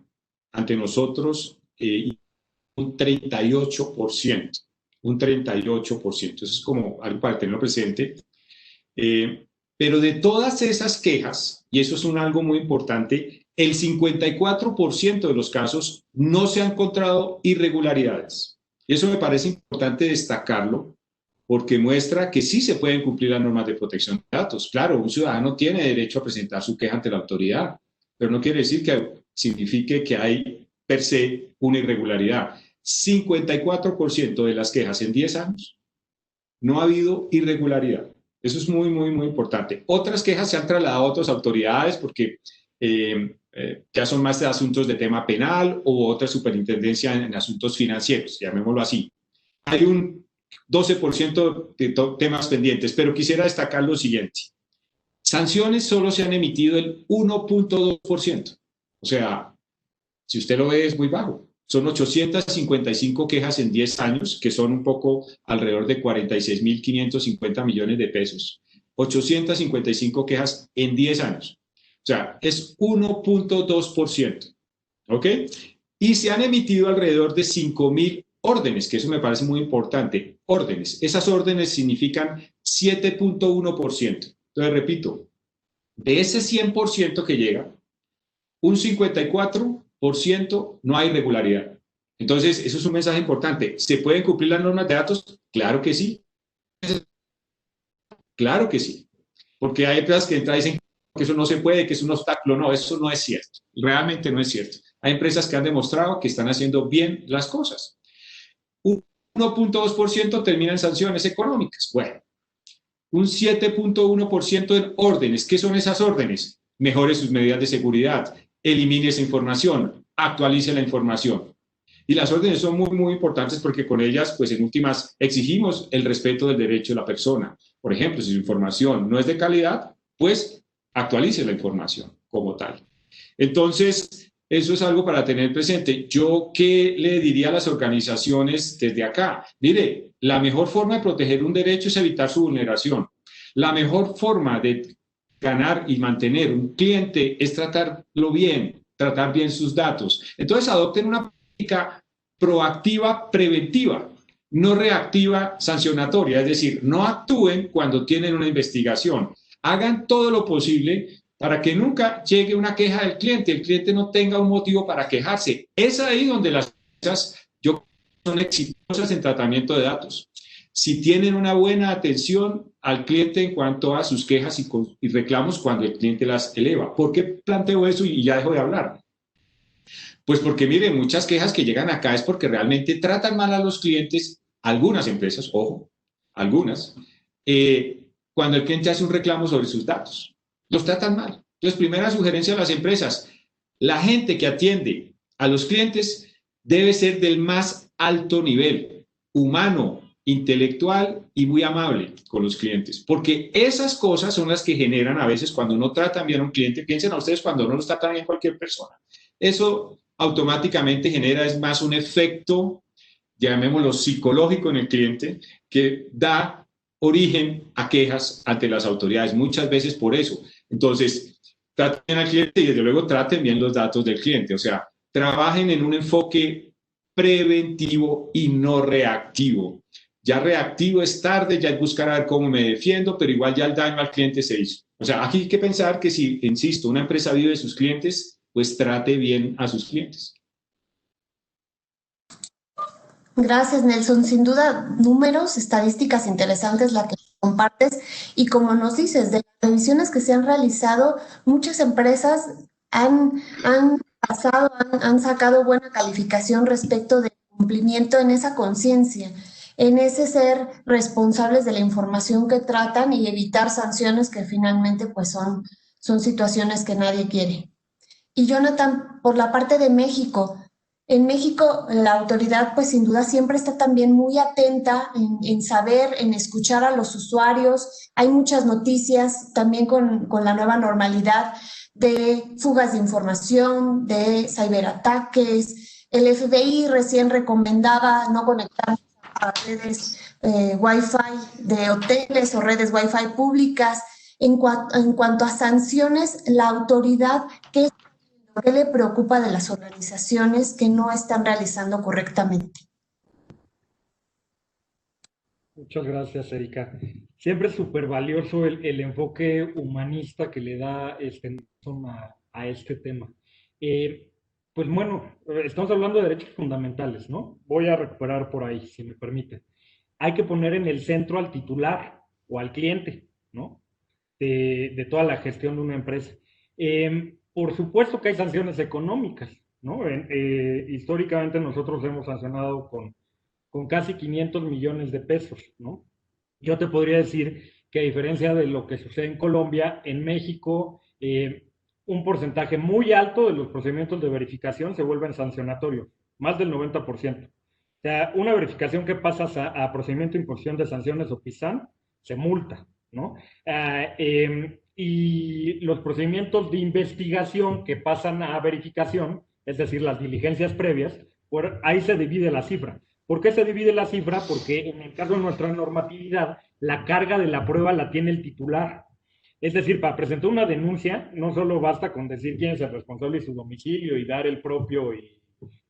ante nosotros un 38%. Un 38%. Eso es como algo para tenerlo presente. Pero de todas esas quejas, y eso es algo muy importante, el 54% de los casos no se han encontrado irregularidades. Y eso me parece importante destacarlo, porque muestra que sí se pueden cumplir las normas de protección de datos. Claro, un ciudadano tiene derecho a presentar su queja ante la autoridad, pero no quiere decir que signifique que hay per se una irregularidad. 54% de las quejas en 10 años no ha habido irregularidad. Eso es muy, muy, muy importante. Otras quejas se han trasladado a otras autoridades porque ya son más de asuntos de tema penal o otra superintendencia en asuntos financieros, llamémoslo así. Hay un 12% de temas pendientes, pero quisiera destacar lo siguiente. Sanciones solo se han emitido el 1.2%. O sea, si usted lo ve, es muy bajo. Son 855 quejas en 10 años, que son un poco alrededor de 46.550 millones de pesos. 855 quejas en 10 años. O sea, es 1.2%. ¿Ok? Y se han emitido alrededor de 5.000 órdenes, que eso me parece muy importante. Órdenes. Esas órdenes significan 7.1%. Entonces, repito, de ese 100% que llega, un 54% no hay irregularidad. Entonces, eso es un mensaje importante. ¿Se pueden cumplir las normas de datos? Claro que sí. Claro que sí. Porque hay empresas que entran y dicen que eso no se puede, que es un obstáculo. No, eso no es cierto. Realmente no es cierto. Hay empresas que han demostrado que están haciendo bien las cosas. Un 1.2% termina en sanciones económicas. Bueno, un 7.1% en órdenes. ¿Qué son esas órdenes? Mejore sus medidas de seguridad, elimine esa información, actualice la información. Y las órdenes son muy, muy importantes porque con ellas, pues en últimas, exigimos el respeto del derecho de la persona. Por ejemplo, si su información no es de calidad, pues actualice la información como tal. Entonces, eso es algo para tener presente. Yo, ¿qué le diría a las organizaciones desde acá? Mire, la mejor forma de proteger un derecho es evitar su vulneración. La mejor forma de ganar y mantener un cliente es tratarlo bien, tratar bien sus datos. Entonces, adopten una política proactiva, preventiva, no reactiva, sancionatoria. Es decir, no actúen cuando tienen una investigación. Hagan todo lo posible para que nunca llegue una queja del cliente, el cliente no tenga un motivo para quejarse. Es ahí donde las empresas son exitosas en tratamiento de datos. Si tienen una buena atención al cliente en cuanto a sus quejas y reclamos cuando el cliente las eleva. ¿Por qué planteo eso y ya dejo de hablar? Pues porque, miren, muchas quejas que llegan acá es porque realmente tratan mal a los clientes, algunas empresas, ojo, algunas, cuando el cliente hace un reclamo sobre sus datos. Los tratan mal. Entonces, primera sugerencia a las empresas, la gente que atiende a los clientes debe ser del más alto nivel, humano, intelectual y muy amable con los clientes, porque esas cosas son las que generan a veces cuando no tratan bien a un cliente. Piensen a ustedes cuando no los tratan bien cualquier persona. Eso automáticamente genera es más un efecto, llamémoslo psicológico en el cliente, que da origen a quejas ante las autoridades, muchas veces por eso. Entonces, traten al cliente y desde luego traten bien los datos del cliente, o sea, trabajen en un enfoque preventivo y no reactivo. Ya reactivo es tarde, ya es buscar a ver cómo me defiendo, pero igual ya el daño al cliente se hizo. O sea, aquí hay que pensar que si, insisto, una empresa vive de sus clientes, pues trate bien a sus clientes. Gracias, Nelson. Sin duda, números, estadísticas interesantes la que compartes. Y como nos dices, de las revisiones que se han realizado, muchas empresas han sacado buena calificación respecto del cumplimiento en esa conciencia, en ese ser responsables de la información que tratan y evitar sanciones que finalmente pues son situaciones que nadie quiere. Y Jonathan, por la parte de México, En México, la autoridad, pues sin duda, siempre está también muy atenta en saber, en escuchar a los usuarios. Hay muchas noticias también con la nueva normalidad de fugas de información, de ciberataques. El FBI recién recomendaba no conectar a redes Wi-Fi de hoteles o redes Wi-Fi públicas. En cuanto a sanciones, la autoridad, ¿qué le preocupa de las organizaciones que no están realizando correctamente? Muchas gracias, Erika. Siempre es súper valioso el enfoque humanista que le da a este tema. Eh, pues bueno, estamos hablando de derechos fundamentales, ¿no? Voy a recuperar por ahí, si me permite. Hay que poner en el centro al titular o al cliente, ¿no? De toda la gestión de una empresa. Por supuesto que hay sanciones económicas, ¿no? Históricamente nosotros hemos sancionado con casi 500 millones de pesos, ¿no? Yo te podría decir que a diferencia de lo que sucede en Colombia, en México, un porcentaje muy alto de los procedimientos de verificación se vuelven sancionatorios, más del 90%. O sea, una verificación que pasas a procedimiento de imposición de sanciones o PISAN, se multa, ¿no? Y los procedimientos de investigación que pasan a verificación, es decir, las diligencias previas, ahí se divide la cifra. ¿Por qué se divide la cifra? Porque en el caso de nuestra normatividad, la carga de la prueba la tiene el titular. Es decir, para presentar una denuncia, no solo basta con decir quién es el responsable y su domicilio y dar el propio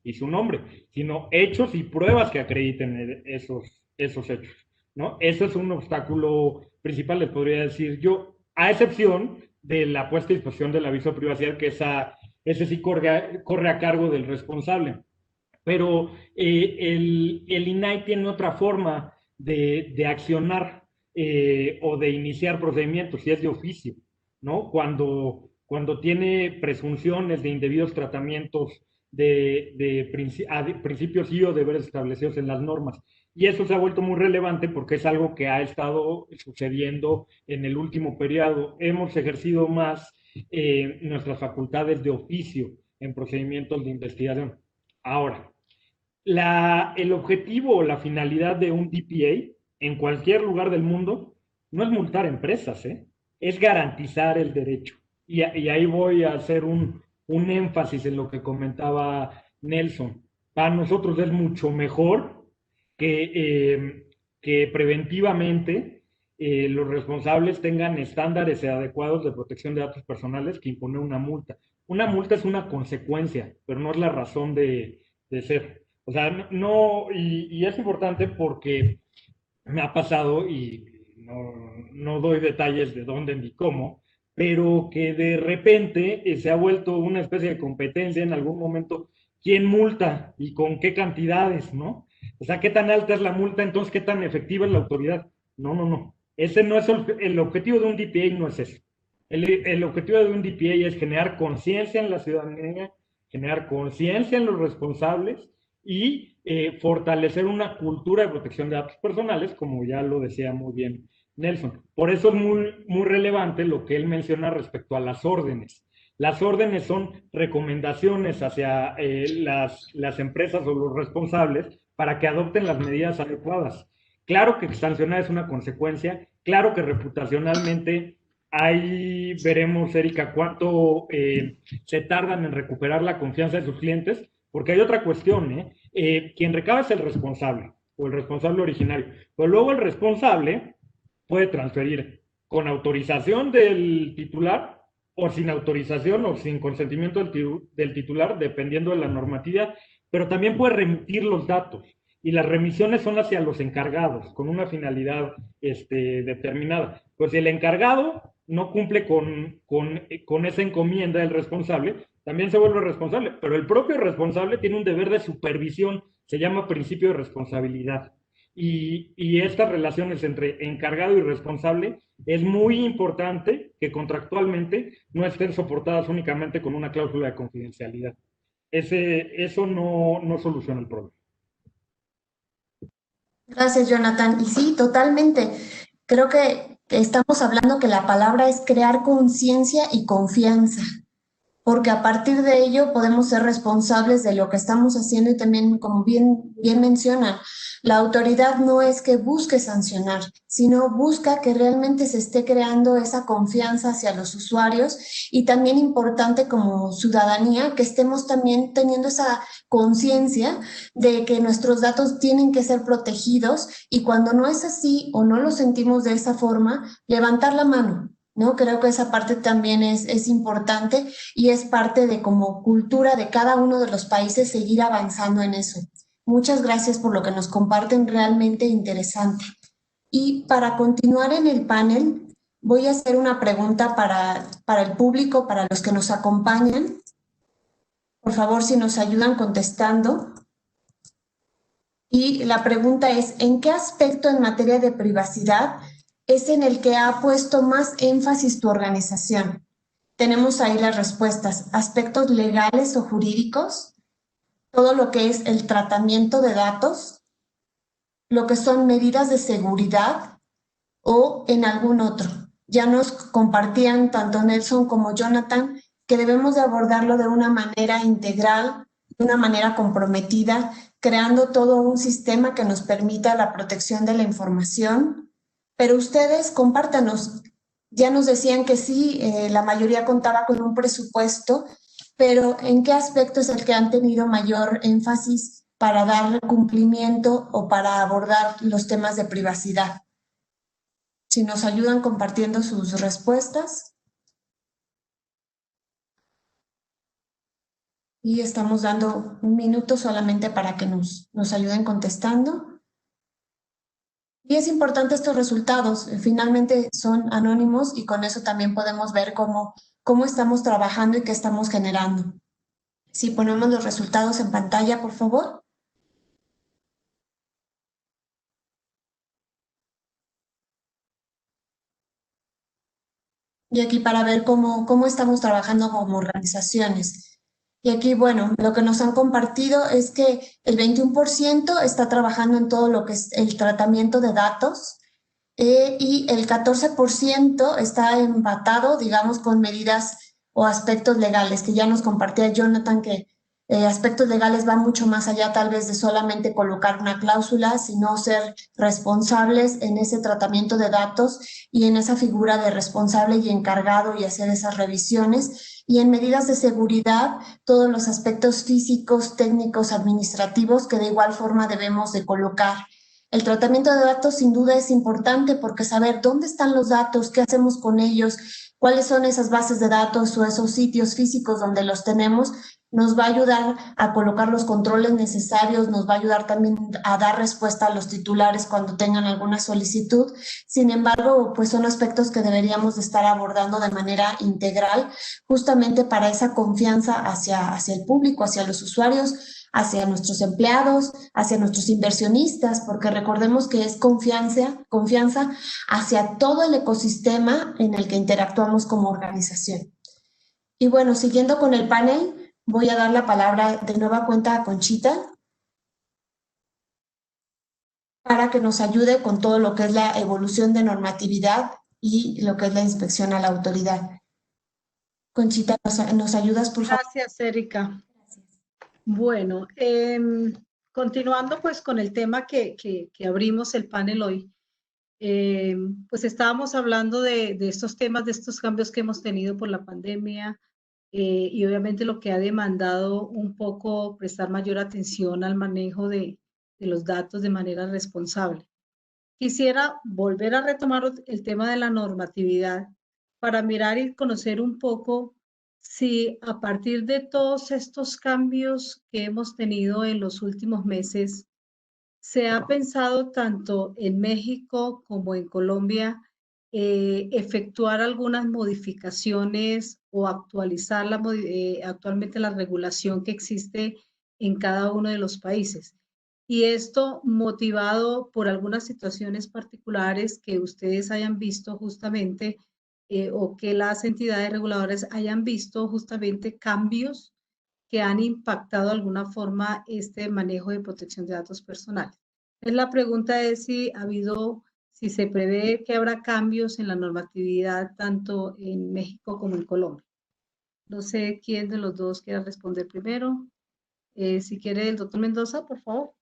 y su nombre, sino hechos y pruebas que acrediten esos hechos, ¿no? Eso es un obstáculo principal, les podría decir yo, a excepción de la puesta a disposición del aviso de privacidad, que ese sí corre a cargo del responsable. Pero el INAI tiene otra forma de accionar o de iniciar procedimientos, si es de oficio, ¿no? Cuando tiene presunciones de indebidos tratamientos de principios y o deberes establecidos en las normas. Y eso se ha vuelto muy relevante porque es algo que ha estado sucediendo en el último periodo. Hemos ejercido más nuestras facultades de oficio en procedimientos de investigación. Ahora, el objetivo o la finalidad de un DPA en cualquier lugar del mundo no es multar empresas, es garantizar el derecho. Y ahí voy a hacer un énfasis en lo que comentaba Nelson. Para nosotros es mucho mejor que preventivamente los responsables tengan estándares adecuados de protección de datos personales que imponer una multa. Una multa es una consecuencia, pero no es la razón de ser. O sea, no, y es importante porque me ha pasado, y no doy detalles de dónde ni cómo, pero que de repente se ha vuelto una especie de competencia en algún momento, quién multa y con qué cantidades, ¿no? O sea, qué tan alta es la multa, entonces qué tan efectiva es la autoridad. No. Ese no es el objetivo de un DPA, no es eso. El objetivo de un DPA es generar conciencia en la ciudadanía, generar conciencia en los responsables y fortalecer una cultura de protección de datos personales, como ya lo decía muy bien Nelson. Por eso es muy relevante lo que él menciona respecto a las órdenes. Las órdenes son recomendaciones hacia las empresas o los responsables para que adopten las medidas adecuadas. Claro que sancionar es una consecuencia, claro que reputacionalmente ahí veremos, Erika, cuánto se tardan en recuperar la confianza de sus clientes, porque hay otra cuestión, quien recaba es el responsable o el responsable originario, pero luego el responsable puede transferir con autorización del titular o sin autorización o sin consentimiento del titular, dependiendo de la normatividad, pero también puede remitir los datos y las remisiones son hacia los encargados con una finalidad determinada. Pues si el encargado no cumple con esa encomienda del responsable, también se vuelve responsable, pero el propio responsable tiene un deber de supervisión, se llama principio de responsabilidad. Y estas relaciones entre encargado y responsable es muy importante que contractualmente no estén soportadas únicamente con una cláusula de confidencialidad. Eso no soluciona el problema. Gracias, Jonathan. Y sí, totalmente. Creo que estamos hablando que la palabra es crear conciencia y confianza. porque a partir de ello podemos ser responsables de lo que estamos haciendo y también, como bien menciona, la autoridad no es que busque sancionar, sino busca que realmente se esté creando esa confianza hacia los usuarios y también importante como ciudadanía que estemos también teniendo esa conciencia de que nuestros datos tienen que ser protegidos y cuando no es así o no lo sentimos de esa forma, levantar la mano, ¿no? Creo que esa parte también es importante y es parte de como cultura de cada uno de los países seguir avanzando en eso. Muchas gracias por lo que nos comparten, realmente interesante. Y para continuar en el panel, voy a hacer una pregunta para el público, para los que nos acompañan. Por favor, si nos ayudan contestando. Y la pregunta es, ¿en qué aspecto en materia de privacidad es en el que ha puesto más énfasis tu organización? Tenemos ahí las respuestas, aspectos legales o jurídicos, todo lo que es el tratamiento de datos, lo que son medidas de seguridad o en algún otro. Ya nos compartían tanto Nelson como Jonathan que debemos de abordarlo de una manera integral, de una manera comprometida, creando todo un sistema que nos permita la protección de la información. Pero ustedes compártanos, ya nos decían que sí, la mayoría contaba con un presupuesto, pero ¿en qué aspecto es el que han tenido mayor énfasis para dar cumplimiento o para abordar los temas de privacidad? Si nos ayudan compartiendo sus respuestas. Y estamos dando un minuto solamente para que nos ayuden contestando. Y es importante estos resultados, finalmente son anónimos y con eso también podemos ver cómo estamos trabajando y qué estamos generando. Si ponemos los resultados en pantalla, por favor. Y aquí para ver cómo estamos trabajando como organizaciones. Y aquí, bueno, lo que nos han compartido es que el 21% está trabajando en todo lo que es el tratamiento de datos y el 14% está empatado, digamos, con medidas o aspectos legales, que ya nos compartía Jonathan que aspectos legales van mucho más allá tal vez de solamente colocar una cláusula, sino ser responsables en ese tratamiento de datos y en esa figura de responsable y encargado y hacer esas revisiones. Y en medidas de seguridad, todos los aspectos físicos, técnicos, administrativos que de igual forma debemos de colocar. El tratamiento de datos sin duda es importante porque saber dónde están los datos, qué hacemos con ellos, cuáles son esas bases de datos o esos sitios físicos donde los tenemos, nos va a ayudar a colocar los controles necesarios, nos va a ayudar también a dar respuesta a los titulares cuando tengan alguna solicitud. Sin embargo, pues son aspectos que deberíamos de estar abordando de manera integral, justamente para esa confianza hacia el público, hacia los usuarios, hacia nuestros empleados, hacia nuestros inversionistas, porque recordemos que es confianza hacia todo el ecosistema en el que interactuamos como organización. Y bueno, siguiendo con el panel, voy a dar la palabra de nueva cuenta a Conchita para que nos ayude con todo lo que es la evolución de normatividad y lo que es la inspección a la autoridad. Conchita, ¿nos ayudas, por favor? Gracias, Erika. Bueno, continuando pues con el tema que abrimos el panel hoy, pues estábamos hablando de estos temas, de estos cambios que hemos tenido por la pandemia y obviamente lo que ha demandado un poco prestar mayor atención al manejo de los datos de manera responsable. Quisiera volver a retomar el tema de la normatividad para mirar y conocer un poco si a partir de todos estos cambios que hemos tenido en los últimos meses, se ha pensado tanto en México como en Colombia efectuar algunas modificaciones o actualizar actualmente la regulación que existe en cada uno de los países. Y esto motivado por algunas situaciones particulares que ustedes hayan visto justamente o que las entidades reguladoras hayan visto justamente cambios que han impactado de alguna forma este manejo de protección de datos personales. Entonces, la pregunta es si se prevé que habrá cambios en la normatividad tanto en México como en Colombia. No sé quién de los dos quiera responder primero. Si quiere el doctor Mendoza, por favor.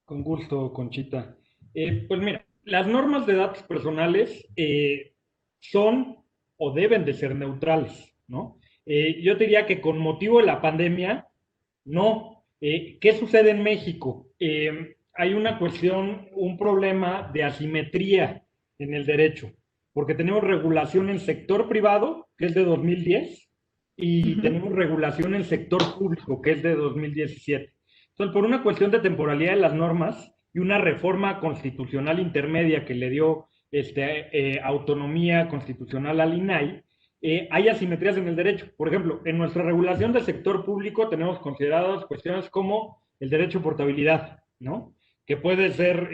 Con gusto, Conchita. Pues mira, las normas de datos personales son o deben de ser neutrales, ¿no? Yo diría que con motivo de la pandemia, no. ¿Qué sucede en México? Hay una cuestión, un problema de asimetría en el derecho, porque tenemos regulación en sector privado, que es de 2010, y tenemos regulación en sector público, que es de 2017. Entonces, por una cuestión de temporalidad de las normas y una reforma constitucional intermedia que le dio autonomía constitucional al INAI, hay asimetrías en el derecho. Por ejemplo, en nuestra regulación del sector público tenemos consideradas cuestiones como el derecho a portabilidad, ¿no? Que puede ser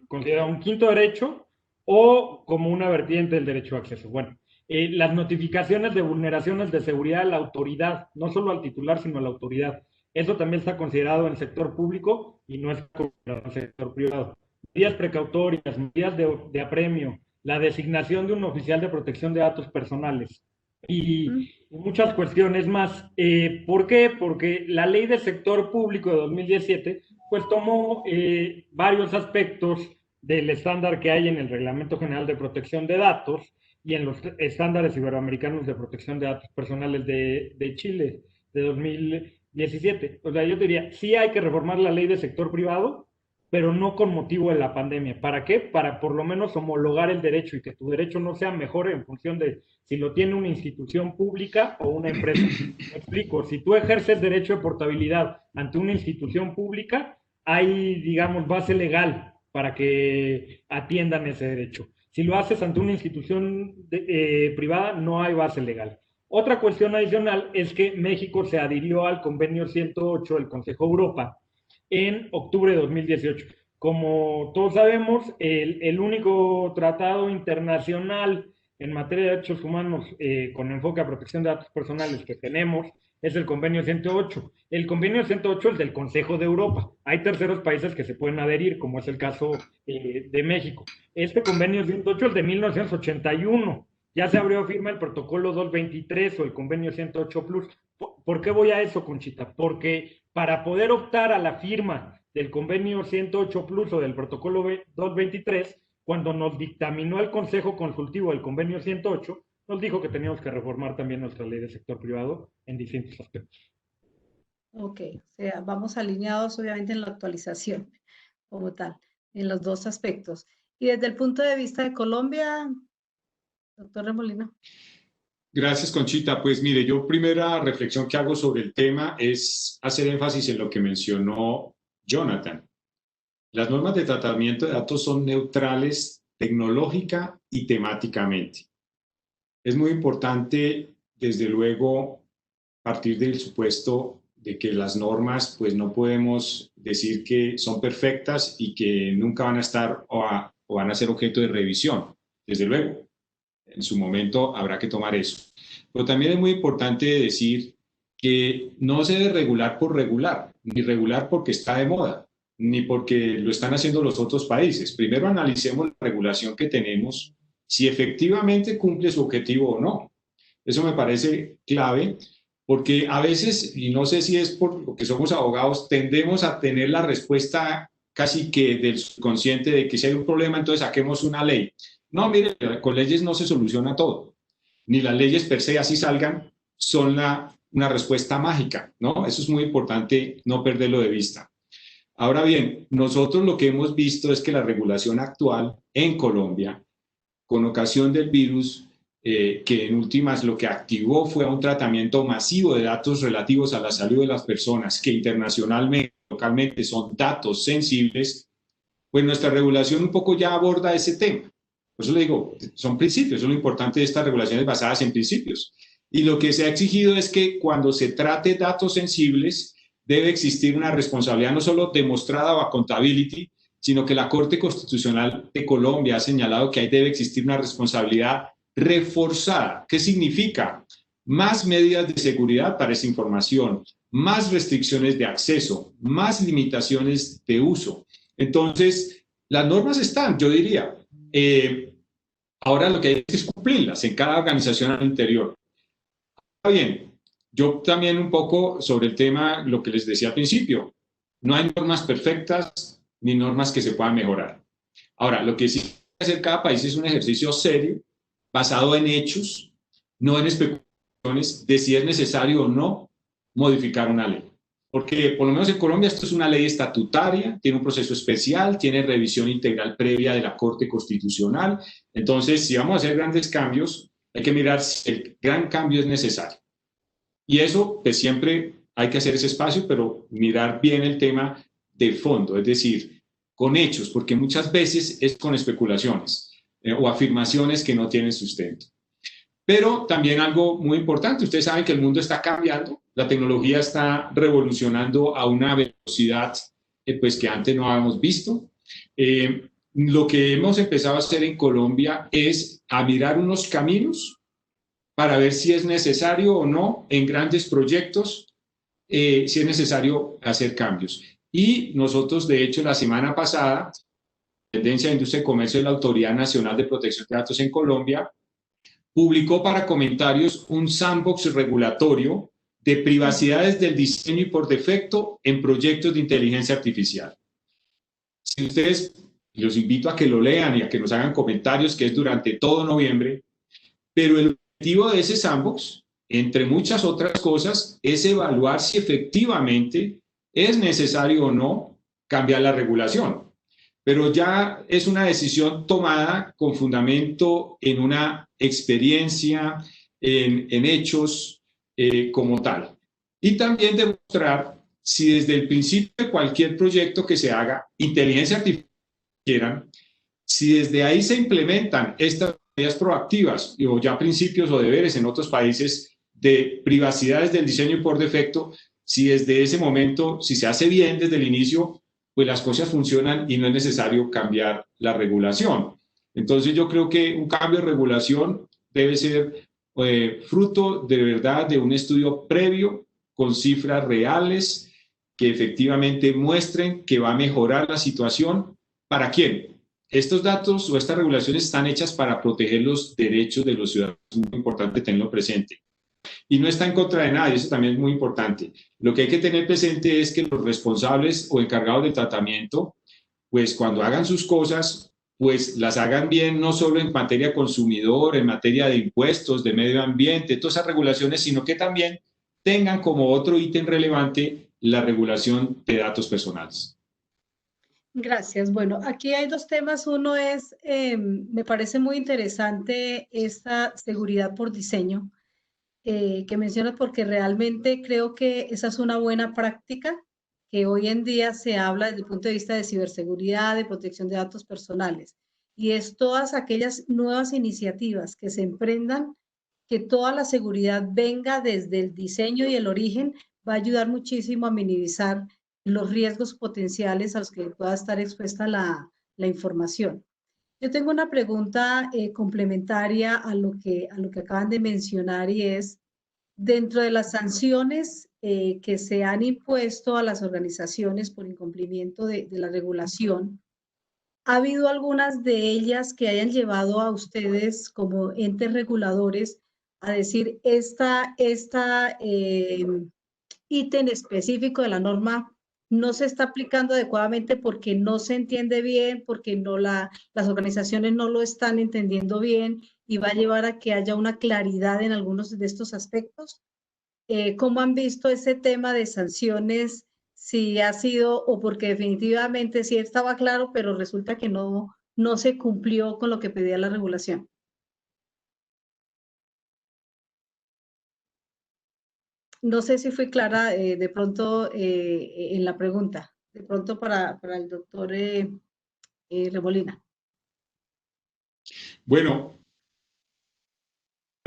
considerado un quinto derecho o como una vertiente del derecho a acceso. Bueno, las notificaciones de vulneraciones de seguridad a la autoridad, no solo al titular, sino a la autoridad. Eso también está considerado en el sector público y no es considerado en el sector privado. Medidas precautorias, medidas de apremio, la designación de un oficial de protección de datos personales y muchas cuestiones más. ¿Por qué? Porque la ley del sector público de 2017 pues tomó varios aspectos del estándar que hay en el Reglamento General de Protección de Datos y en los estándares iberoamericanos de protección de datos personales de Chile de 2017. O sea, yo diría, sí hay que reformar la ley del sector privado, pero no con motivo de la pandemia. ¿Para qué? Para por lo menos homologar el derecho y que tu derecho no sea mejor en función de si lo tiene una institución pública o una empresa. Me explico, si tú ejerces derecho de portabilidad ante una institución pública, hay, digamos, base legal para que atiendan ese derecho. Si lo haces ante una institución privada, no hay base legal. Otra cuestión adicional es que México se adhirió al convenio 108 del Consejo de Europa en octubre de 2018. Como todos sabemos, el único tratado internacional en materia de derechos humanos con enfoque a protección de datos personales que tenemos es el convenio 108. El convenio 108 es del Consejo de Europa. Hay terceros países que se pueden adherir, como es el caso de México. Este convenio 108 es de 1981. Ya se abrió firma el protocolo 223 o el convenio 108 Plus. ¿Por qué voy a eso, Conchita? Porque para poder optar a la firma del convenio 108 Plus o del protocolo 223, cuando nos dictaminó el Consejo Consultivo del convenio 108, nos dijo que teníamos que reformar también nuestra ley del sector privado en distintos aspectos. Ok, o sea, vamos alineados obviamente en la actualización como tal, en los dos aspectos. Y desde el punto de vista de Colombia, doctor Remolino. Gracias, Conchita. Pues mire, yo primera reflexión que hago sobre el tema es hacer énfasis en lo que mencionó Jonathan. Las normas de tratamiento de datos son neutrales tecnológica y temáticamente. Es muy importante, desde luego, partir del supuesto de que las normas, pues no podemos decir que son perfectas y que nunca van a estar o van a ser objeto de revisión. Desde luego, en su momento habrá que tomar eso. Pero también es muy importante decir que no se debe regular por regular, ni regular porque está de moda, ni porque lo están haciendo los otros países. Primero analicemos la regulación que tenemos, si efectivamente cumple su objetivo o no. Eso me parece clave, porque a veces, y no sé si es porque somos abogados, tendemos a tener la respuesta casi que del subconsciente de que si hay un problema, entonces saquemos una ley. No, mire, con leyes no se soluciona todo. Ni las leyes per se, así salgan, son una respuesta mágica, ¿no? Eso es muy importante no perderlo de vista. Ahora bien, nosotros lo que hemos visto es que la regulación actual en Colombia, con ocasión del virus, que en últimas lo que activó fue un tratamiento masivo de datos relativos a la salud de las personas, que internacionalmente, localmente son datos sensibles, pues nuestra regulación un poco ya aborda ese tema. Por eso le digo, son principios, eso es lo importante de estas regulaciones basadas en principios. Y lo que se ha exigido es que cuando se trate datos sensibles, debe existir una responsabilidad no solo demostrada o accountability, sino que la Corte Constitucional de Colombia ha señalado que ahí debe existir una responsabilidad reforzada. ¿Qué significa? Más medidas de seguridad para esa información, más restricciones de acceso, más limitaciones de uso. Entonces, las normas están, yo diría, Ahora lo que hay es cumplirlas en cada organización al interior. Está bien, yo también un poco sobre el tema, lo que les decía al principio, no hay normas perfectas ni normas que se puedan mejorar. Ahora, lo que sí tiene que hacer cada país es un ejercicio serio, basado en hechos, no en especulaciones de si es necesario o no modificar una ley. Porque por lo menos en Colombia esto es una ley estatutaria, tiene un proceso especial, tiene revisión integral previa de la Corte Constitucional. Entonces, si vamos a hacer grandes cambios, hay que mirar si el gran cambio es necesario. Y eso, pues siempre hay que hacer ese espacio, pero mirar bien el tema de fondo, es decir, con hechos, porque muchas veces es con especulaciones o afirmaciones que no tienen sustento. Pero también algo muy importante, ustedes saben que el mundo está cambiando, la tecnología está revolucionando a una velocidad pues que antes no habíamos visto. Lo que hemos empezado a hacer en Colombia es a mirar unos caminos para ver si es necesario o no en grandes proyectos, si es necesario hacer cambios. Y nosotros, de hecho, la semana pasada, la Dependencia de Industria y Comercio de la Autoridad Nacional de Protección de Datos en Colombia, publicó para comentarios un sandbox regulatorio de privacidades del diseño y por defecto en proyectos de inteligencia artificial. Si ustedes, los invito a que lo lean y a que nos hagan comentarios, que es durante todo noviembre, pero el objetivo de ese sandbox, entre muchas otras cosas, es evaluar si efectivamente es necesario o no cambiar la regulación. Pero ya es una decisión tomada con fundamento en una experiencia, en hechos como tal. Y también demostrar si desde el principio de cualquier proyecto que se haga, inteligencia artificial, si desde ahí se implementan estas medidas proactivas o ya principios o deberes en otros países de privacidades del diseño y por defecto, si desde ese momento, si se hace bien desde el inicio, pues las cosas funcionan y no es necesario cambiar la regulación. Entonces yo creo que un cambio de regulación debe ser fruto de verdad de un estudio previo con cifras reales que efectivamente muestren que va a mejorar la situación. ¿Para quién? Estos datos o estas regulaciones están hechas para proteger los derechos de los ciudadanos. Es muy importante tenerlo presente. Y no está en contra de nadie, eso también es muy importante. Lo que hay que tener presente es que los responsables o encargados del tratamiento, pues cuando hagan sus cosas, pues las hagan bien, no solo en materia consumidor, en materia de impuestos, de medio ambiente, todas esas regulaciones, sino que también tengan como otro ítem relevante la regulación de datos personales. Gracias. Bueno, aquí hay dos temas. Uno es, me parece muy interesante esta seguridad por diseño que mencionas porque realmente creo que esa es una buena práctica que hoy en día se habla desde el punto de vista de ciberseguridad, de protección de datos personales. Y es todas aquellas nuevas iniciativas que se emprendan, que toda la seguridad venga desde el diseño y el origen, va a ayudar muchísimo a minimizar los riesgos potenciales a los que pueda estar expuesta la información. Yo tengo una pregunta complementaria a lo que acaban de mencionar y es, dentro de las sanciones que se han impuesto a las organizaciones por incumplimiento de la regulación, ¿ha habido algunas de ellas que hayan llevado a ustedes como entes reguladores a decir ítem específico de la norma no se está aplicando adecuadamente porque no se entiende bien, porque no las organizaciones no lo están entendiendo bien y va a llevar a que haya una claridad en algunos de estos aspectos? ¿Cómo han visto ese tema de sanciones? Si ha sido o porque definitivamente sí estaba claro, pero resulta que no se cumplió con lo que pedía la regulación. No sé si fui clara de pronto en la pregunta, de pronto para el doctor Remolina. Bueno,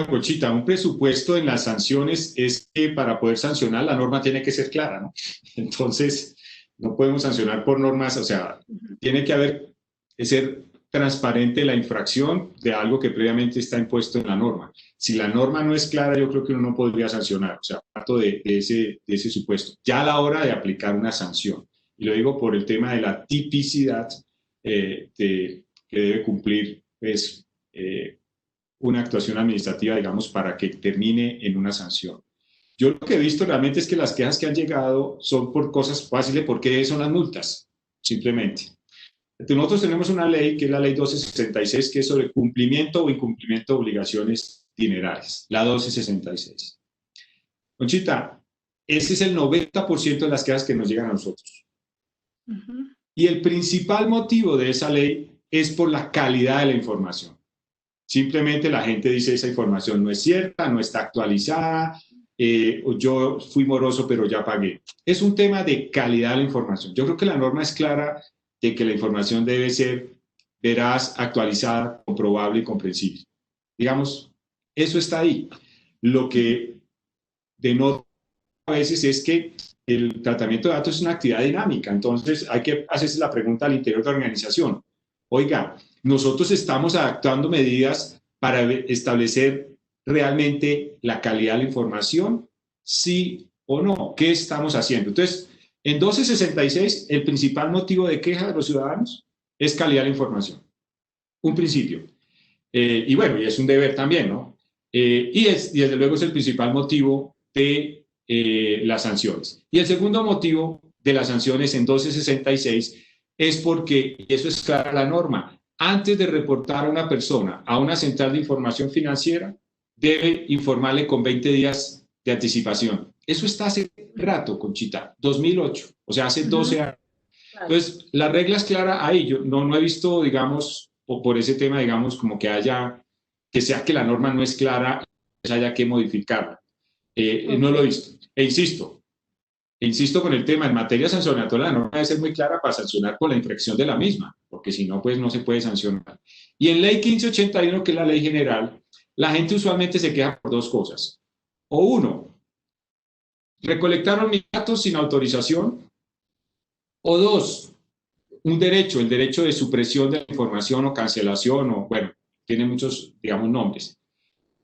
Conchita, un presupuesto en las sanciones es que para poder sancionar la norma tiene que ser clara, ¿no? Entonces, no podemos sancionar por normas, o sea, tiene que ser transparente la infracción de algo que previamente está impuesto en la norma. Si la norma no es clara, yo creo que uno no podría sancionar, o sea, parto de ese supuesto. Ya a la hora de aplicar una sanción, y lo digo por el tema de la tipicidad que debe cumplir, pues, una actuación administrativa, digamos, para que termine en una sanción. Yo lo que he visto realmente es que las quejas que han llegado son por cosas fáciles, porque son las multas, simplemente. Entonces, nosotros tenemos una ley, que es la ley 1266, que es sobre cumplimiento o incumplimiento de obligaciones dinerarias, la 1266. Conchita, ese es el 90% de las quejas que nos llegan a nosotros. Y el principal motivo de esa ley es por la calidad de la información. Simplemente la gente dice esa información no es cierta, no está actualizada, yo fui moroso pero ya pagué. Es un tema de calidad de la información. Yo creo que la norma es clara de que la información debe ser veraz, actualizada, comprobable y comprensible. Digamos, eso está ahí. Lo que denota a veces es que el tratamiento de datos es una actividad dinámica, entonces hay que hacerse la pregunta al interior de la organización. Oiga, nosotros estamos adaptando medidas para establecer realmente la calidad de la información, sí o no, ¿qué estamos haciendo? Entonces, en 1266, el principal motivo de queja de los ciudadanos es calidad de la información, un principio. Y bueno, y es un deber también, ¿no? Y desde luego es el principal motivo de las sanciones. Y el segundo motivo de las sanciones en 1266 es porque, y eso es clara la norma, antes de reportar a una persona a una central de información financiera, debe informarle con 20 días de anticipación. Eso está hace rato, Conchita, 2008, o sea, hace 12 años. Entonces, la regla es clara ahí. Yo no he visto, digamos, o por ese tema, digamos, como que sea que la norma no es clara, pues haya que modificarla. No lo he visto. E insisto con el tema, en materia sancionatoria, la norma debe ser muy clara para sancionar por la infracción de la misma, porque si no, pues no se puede sancionar. Y en ley 1581, que es la ley general, la gente usualmente se queja por dos cosas. O uno, recolectaron mis datos sin autorización. O dos, un derecho, el derecho de supresión de la información o cancelación, o bueno, tiene muchos, digamos, nombres,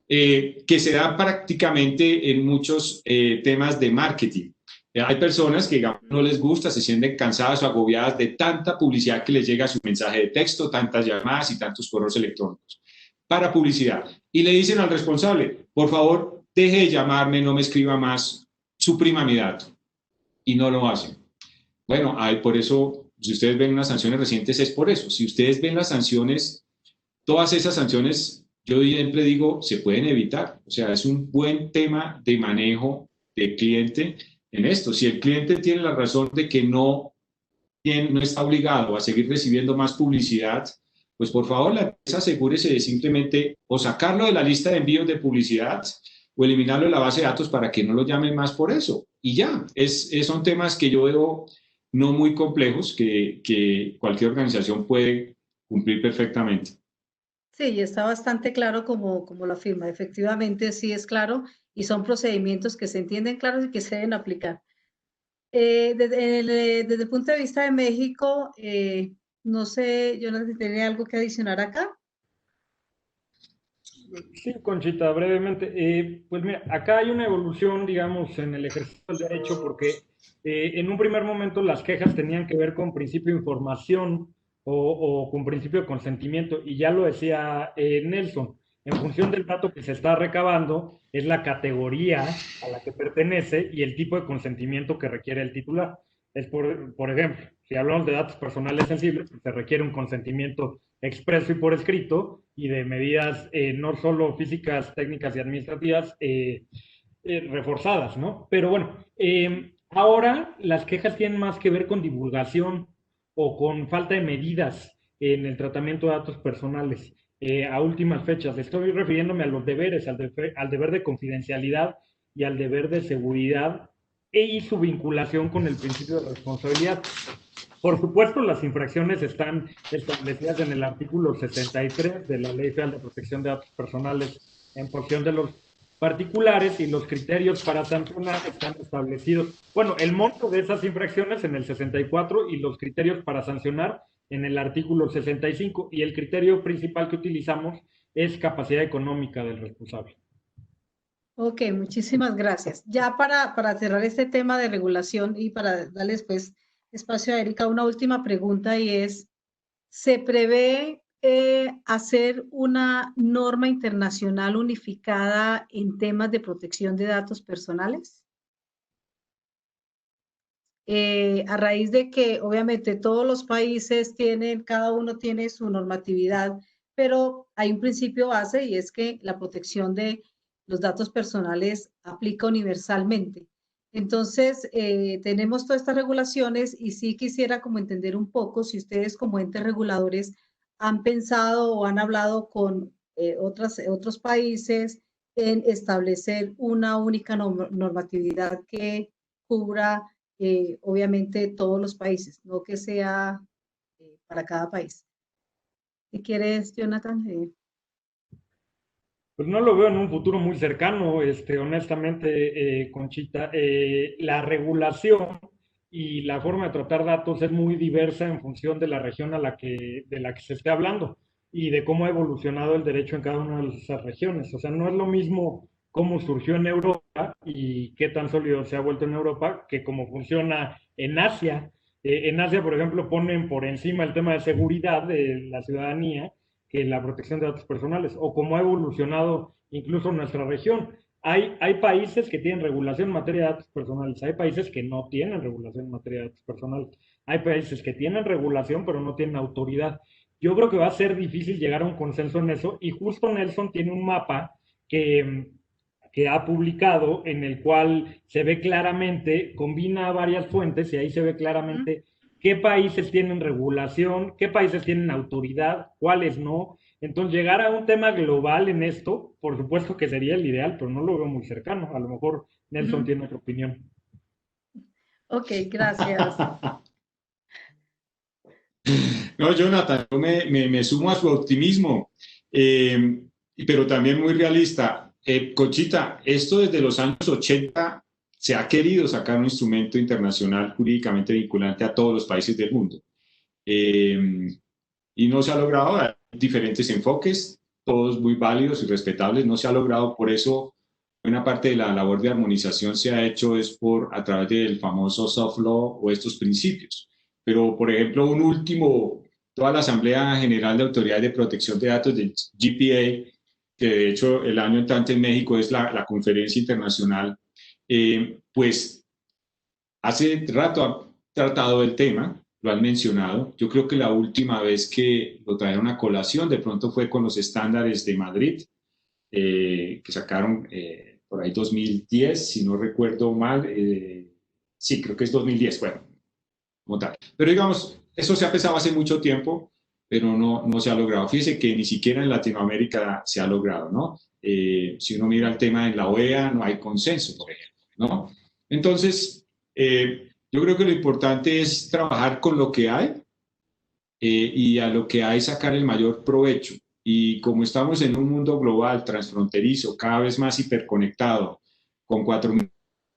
que se da prácticamente en muchos temas de marketing. Hay personas que, digamos, no les gusta, se sienten cansadas o agobiadas de tanta publicidad que les llega a su mensaje de texto, tantas llamadas y tantos correos electrónicos para publicidad. Y le dicen al responsable, por favor, deje de llamarme, no me escriba más, suprima mi dato. Y no lo hacen. Bueno, por eso, si ustedes ven unas sanciones recientes, es por eso. Si ustedes ven las sanciones, todas esas sanciones, yo siempre digo, se pueden evitar. O sea, es un buen tema de manejo del cliente en esto. Si el cliente tiene la razón de que no está obligado a seguir recibiendo más publicidad, pues por favor, la empresa asegúrese de simplemente o sacarlo de la lista de envíos de publicidad o eliminarlo de la base de datos para que no lo llamen más por eso. Y ya, son temas que yo veo no muy complejos, que cualquier organización puede cumplir perfectamente. Sí, y está bastante claro como lo afirma. Efectivamente, sí es claro y son procedimientos que se entienden claros y que se deben aplicar. Desde el punto de vista de México, no sé, Jonathan, ¿tiene algo que adicionar acá? Sí, Conchita, brevemente. Pues mira, acá hay una evolución, digamos, en el ejercicio del derecho, porque en un primer momento las quejas tenían que ver con principio de información o con principio de consentimiento, y ya lo decía Nelson, en función del dato que se está recabando, es la categoría a la que pertenece y el tipo de consentimiento que requiere el titular. Es por ejemplo, si hablamos de datos personales sensibles, se requiere un consentimiento expreso y por escrito, y de medidas no solo físicas, técnicas y administrativas reforzadas, ¿no? Pero bueno, ahora las quejas tienen más que ver con divulgación o con falta de medidas en el tratamiento de datos personales. A últimas fechas, estoy refiriéndome a los deberes, al deber de confidencialidad y al deber de seguridad y su vinculación con el principio de responsabilidad. Por supuesto, las infracciones están establecidas en el artículo 63 de la Ley Federal de Protección de Datos Personales en porción de los particulares, y los criterios para sancionar están establecidos. Bueno, el monto de esas infracciones en el 64 y los criterios para sancionar en el artículo 65, y el criterio principal que utilizamos es capacidad económica del responsable. Ok, muchísimas gracias. Ya para cerrar este tema de regulación y para darle después espacio a Erika, una última pregunta, y es, ¿se prevé hacer una norma internacional unificada en temas de protección de datos personales. A raíz de que obviamente todos los países tienen, cada uno tiene su normatividad, pero hay un principio base y es que la protección de los datos personales aplica universalmente. Entonces, tenemos todas estas regulaciones y sí quisiera como entender un poco si ustedes como entes reguladores han pensado o han hablado con otros países en establecer una única normatividad que cubra obviamente todos los países, no que sea para cada país. ¿Qué quieres, Jonathan? Pues no lo veo en un futuro muy cercano, honestamente, Conchita. La regulación y la forma de tratar datos es muy diversa en función de la región de la que se esté hablando y de cómo ha evolucionado el derecho en cada una de esas regiones. O sea, no es lo mismo cómo surgió en Europa y qué tan sólido se ha vuelto en Europa que cómo funciona en Asia. En Asia, por ejemplo, ponen por encima el tema de seguridad de la ciudadanía que la protección de datos personales, o cómo ha evolucionado incluso nuestra región. Hay países que tienen regulación en materia de datos personales, hay países que no tienen regulación en materia de datos personales, hay países que tienen regulación pero no tienen autoridad. Yo creo que va a ser difícil llegar a un consenso en eso, y justo Nelson tiene un mapa que ha publicado en el cual se ve claramente, combina varias fuentes y ahí se ve claramente qué países tienen regulación, qué países tienen autoridad, cuáles no. Entonces, llegar a un tema global en esto, por supuesto que sería el ideal, pero no lo veo muy cercano. A lo mejor Nelson tiene otra opinión. Ok, gracias. No, Jonathan, yo me sumo a su optimismo, pero también muy realista. Conchita, esto desde los años 80 se ha querido sacar un instrumento internacional jurídicamente vinculante a todos los países del mundo. Y no se ha logrado. Hay diferentes enfoques, todos muy válidos y respetables. No se ha logrado, por eso una parte de la labor de armonización se ha hecho a través del famoso soft law o estos principios. Pero, por ejemplo, toda la Asamblea General de Autoridades de Protección de Datos del GPA, que de hecho el año entrante en México es la conferencia internacional, pues hace rato ha tratado el tema, lo han mencionado. Yo creo que la última vez que lo trajeron a colación de pronto fue con los estándares de Madrid, que sacaron por ahí 2010, si no recuerdo mal. Sí, creo que es 2010, bueno, como tal. Pero digamos, eso se ha pensado hace mucho tiempo, pero no se ha logrado. Fíjese que ni siquiera en Latinoamérica se ha logrado, ¿no? Si uno mira el tema en la OEA, no hay consenso, por ejemplo, ¿no? Entonces, yo creo que lo importante es trabajar con lo que hay y a lo que hay sacar el mayor provecho. Y como estamos en un mundo global, transfronterizo, cada vez más hiperconectado, con 4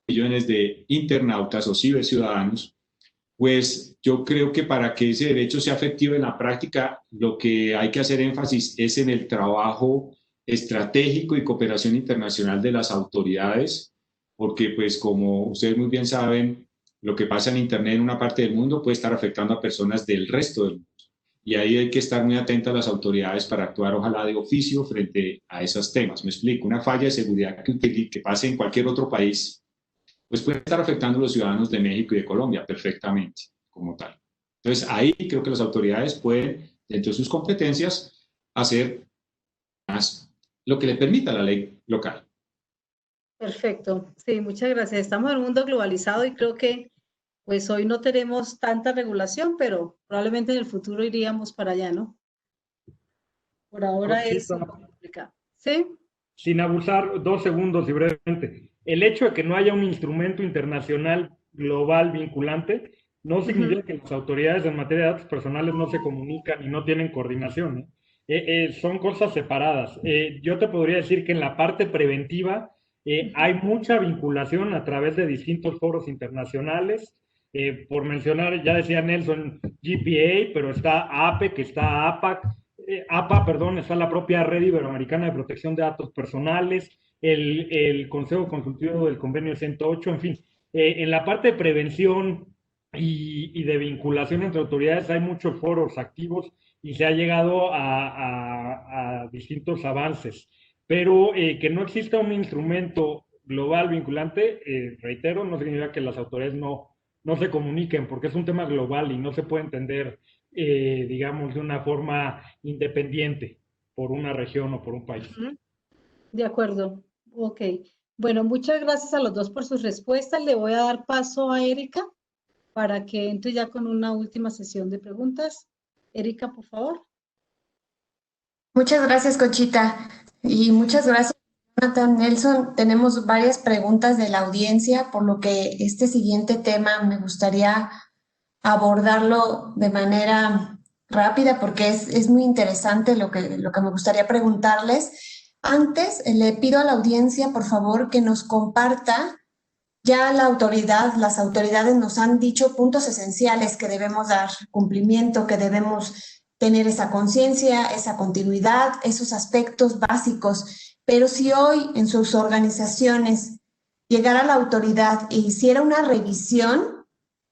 millones de internautas o ciberciudadanos, pues yo creo que para que ese derecho sea efectivo en la práctica, lo que hay que hacer énfasis es en el trabajo estratégico y cooperación internacional de las autoridades, porque pues como ustedes muy bien saben, lo que pasa en Internet en una parte del mundo puede estar afectando a personas del resto del mundo. Y ahí hay que estar muy atentos a las autoridades para actuar, ojalá de oficio, frente a esos temas. Me explico, una falla de seguridad que pase en cualquier otro país, pues puede estar afectando a los ciudadanos de México y de Colombia perfectamente, como tal. Entonces, ahí creo que las autoridades pueden, dentro de sus competencias, hacer más lo que le permita la ley local. Perfecto. Sí, muchas gracias. Estamos en un mundo globalizado y creo que pues hoy no tenemos tanta regulación, pero probablemente en el futuro iríamos para allá, ¿no? Por ahora es complicado. ¿Sí? Sin abusar, 2 segundos y brevemente. El hecho de que no haya un instrumento internacional global vinculante no significa que las autoridades en materia de datos personales no se comunican y no tienen coordinación, ¿eh? Son cosas separadas. Yo te podría decir que en la parte preventiva hay mucha vinculación a través de distintos foros internacionales. Por mencionar, ya decía Nelson, GPA, pero está APEC, está APA, perdón, está la propia Red Iberoamericana de Protección de Datos Personales, el Consejo Consultivo del Convenio 108, en fin. En la parte de prevención y de vinculación entre autoridades hay muchos foros activos y se ha llegado a distintos avances, pero que no exista un instrumento global vinculante, reitero, no significa que las autoridades no se comuniquen, porque es un tema global y no se puede entender, digamos, de una forma independiente por una región o por un país. De acuerdo. Ok. Bueno, muchas gracias a los dos por sus respuestas. Le voy a dar paso a Erika para que entre ya con una última sesión de preguntas. Erika, por favor. Muchas gracias, Conchita. Y muchas gracias, Jonathan. Nelson. Tenemos varias preguntas de la audiencia, por lo que este siguiente tema me gustaría abordarlo de manera rápida porque es muy interesante lo que me gustaría preguntarles. Antes, le pido a la audiencia, por favor, que nos comparta. Ya las autoridades nos han dicho puntos esenciales que debemos dar cumplimiento, que debemos tener esa conciencia, esa continuidad, esos aspectos básicos. Pero si hoy en sus organizaciones llegara la autoridad e hiciera una revisión,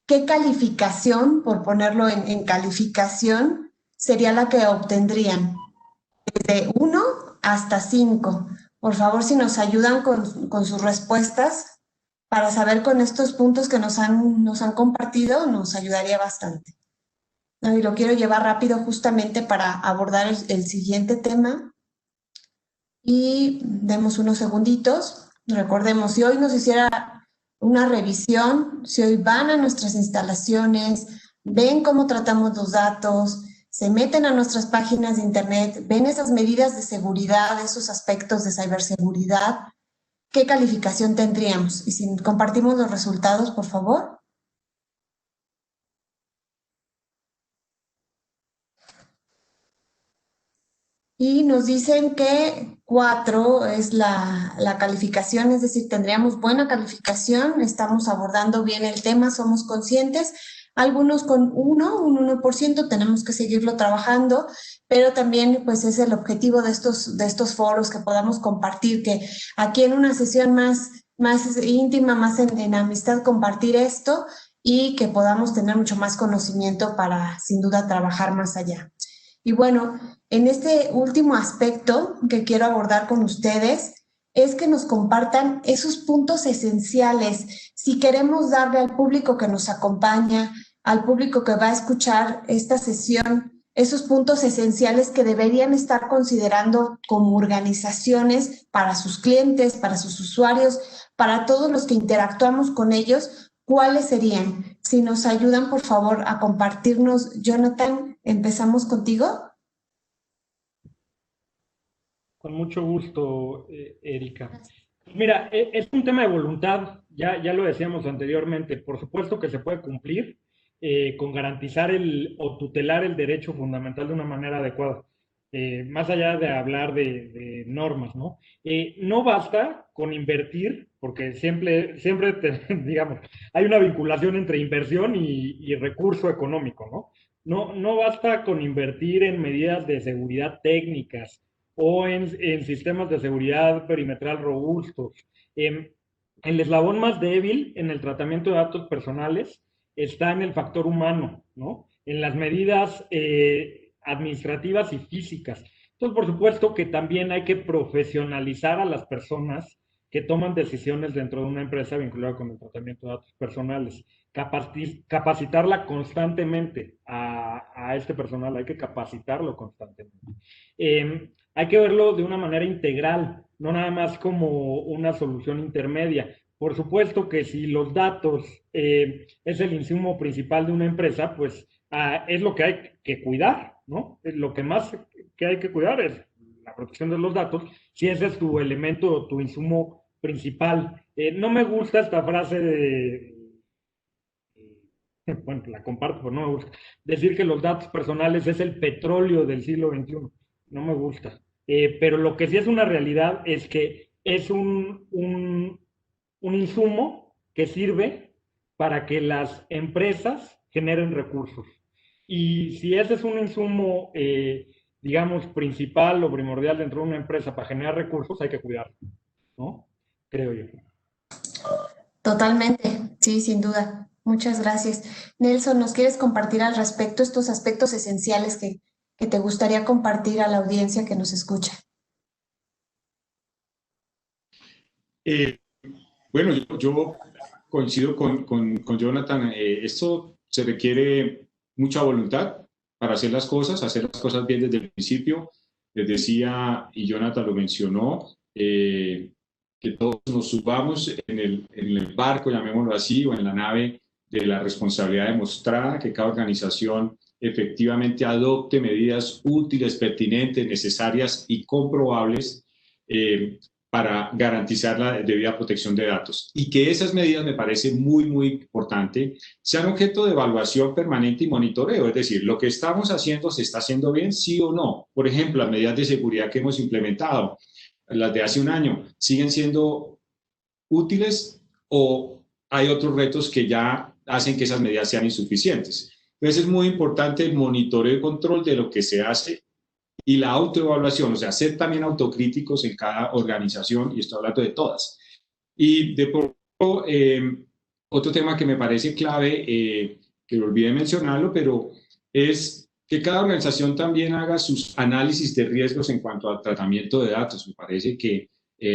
¿qué calificación, por ponerlo en calificación, sería la que obtendrían? Desde 1 hasta 5. Por favor, si nos ayudan con sus respuestas para saber con estos puntos que nos han compartido, nos ayudaría bastante. Y lo quiero llevar rápido justamente para abordar el siguiente tema. Y demos unos segunditos. Recordemos, si hoy nos hiciera una revisión, si hoy van a nuestras instalaciones, ven cómo tratamos los datos, se meten a nuestras páginas de internet, ven esas medidas de seguridad, esos aspectos de ciberseguridad, ¿qué calificación tendríamos? Y si compartimos los resultados, por favor. Y nos dicen que 4 es la calificación, es decir, tendríamos buena calificación, estamos abordando bien el tema, somos conscientes. Algunos con un 1%, tenemos que seguirlo trabajando, pero también pues es el objetivo de estos foros que podamos compartir, que aquí en una sesión más íntima, más en amistad, compartir esto y que podamos tener mucho más conocimiento para sin duda trabajar más allá. Y bueno, en este último aspecto que quiero abordar con ustedes es que nos compartan esos puntos esenciales si queremos darle al público que nos acompaña, al público que va a escuchar esta sesión, esos puntos esenciales que deberían estar considerando como organizaciones para sus clientes, para sus usuarios, para todos los que interactuamos con ellos. ¿Cuáles serían? Si nos ayudan, por favor, a compartirnos. Jonathan, ¿empezamos contigo? Con mucho gusto, Erika. Mira, es un tema de voluntad, ya lo decíamos anteriormente. Por supuesto que se puede cumplir con garantizar o tutelar el derecho fundamental de una manera adecuada. Más allá de hablar de normas, ¿no? No basta con invertir, porque siempre digamos, hay una vinculación entre inversión y recurso económico, ¿no? No basta con invertir en medidas de seguridad técnicas o en sistemas de seguridad perimetral robustos. El eslabón más débil en el tratamiento de datos personales está en el factor humano, ¿no? En las medidas administrativas y físicas. Entonces, por supuesto que también hay que profesionalizar a las personas que toman decisiones dentro de una empresa vinculada con el tratamiento de datos personales. Capacitarla constantemente a este personal, hay que capacitarlo constantemente. Hay que verlo de una manera integral, no nada más como una solución intermedia. Por supuesto que si los datos es el insumo principal de una empresa, pues es lo que hay que cuidar, ¿no? Lo que más que hay que cuidar es la protección de los datos, si ese es tu elemento, tu insumo principal. No me gusta esta frase bueno, la comparto, pero no me gusta, decir que los datos personales es el petróleo del siglo XXI. No me gusta. Pero lo que sí es una realidad es que es un insumo que sirve para que las empresas generen recursos. Y si ese es un insumo, digamos, principal o primordial dentro de una empresa para generar recursos, hay que cuidarlo, ¿no? Creo yo. Totalmente, sí, sin duda. Muchas gracias. Nelson, ¿nos quieres compartir al respecto estos aspectos esenciales que que te gustaría compartir a la audiencia que nos escucha. Bueno, yo coincido con Jonathan. Esto se requiere mucha voluntad para hacer las cosas bien desde el principio. Les decía, y Jonathan lo mencionó, que todos nos subamos en el barco, llamémoslo así, o en la nave de la responsabilidad demostrada, que cada organización efectivamente adopte medidas útiles, pertinentes, necesarias y comprobables para garantizar la debida protección de datos. Y que esas medidas, me parece muy, muy importante, sean objeto de evaluación permanente y monitoreo. Es decir, lo que estamos haciendo, ¿se está haciendo bien, sí o no? Por ejemplo, las medidas de seguridad que hemos implementado, las de hace un año, ¿siguen siendo útiles o hay otros retos que ya hacen que esas medidas sean insuficientes? Entonces es muy importante el monitoreo y control de lo que se hace y la autoevaluación, o sea, ser también autocríticos en cada organización, y estoy hablando de todas. Y de pronto, otro tema que me parece clave, que olvidé mencionarlo, pero es que cada organización también haga sus análisis de riesgos en cuanto al tratamiento de datos. Me parece que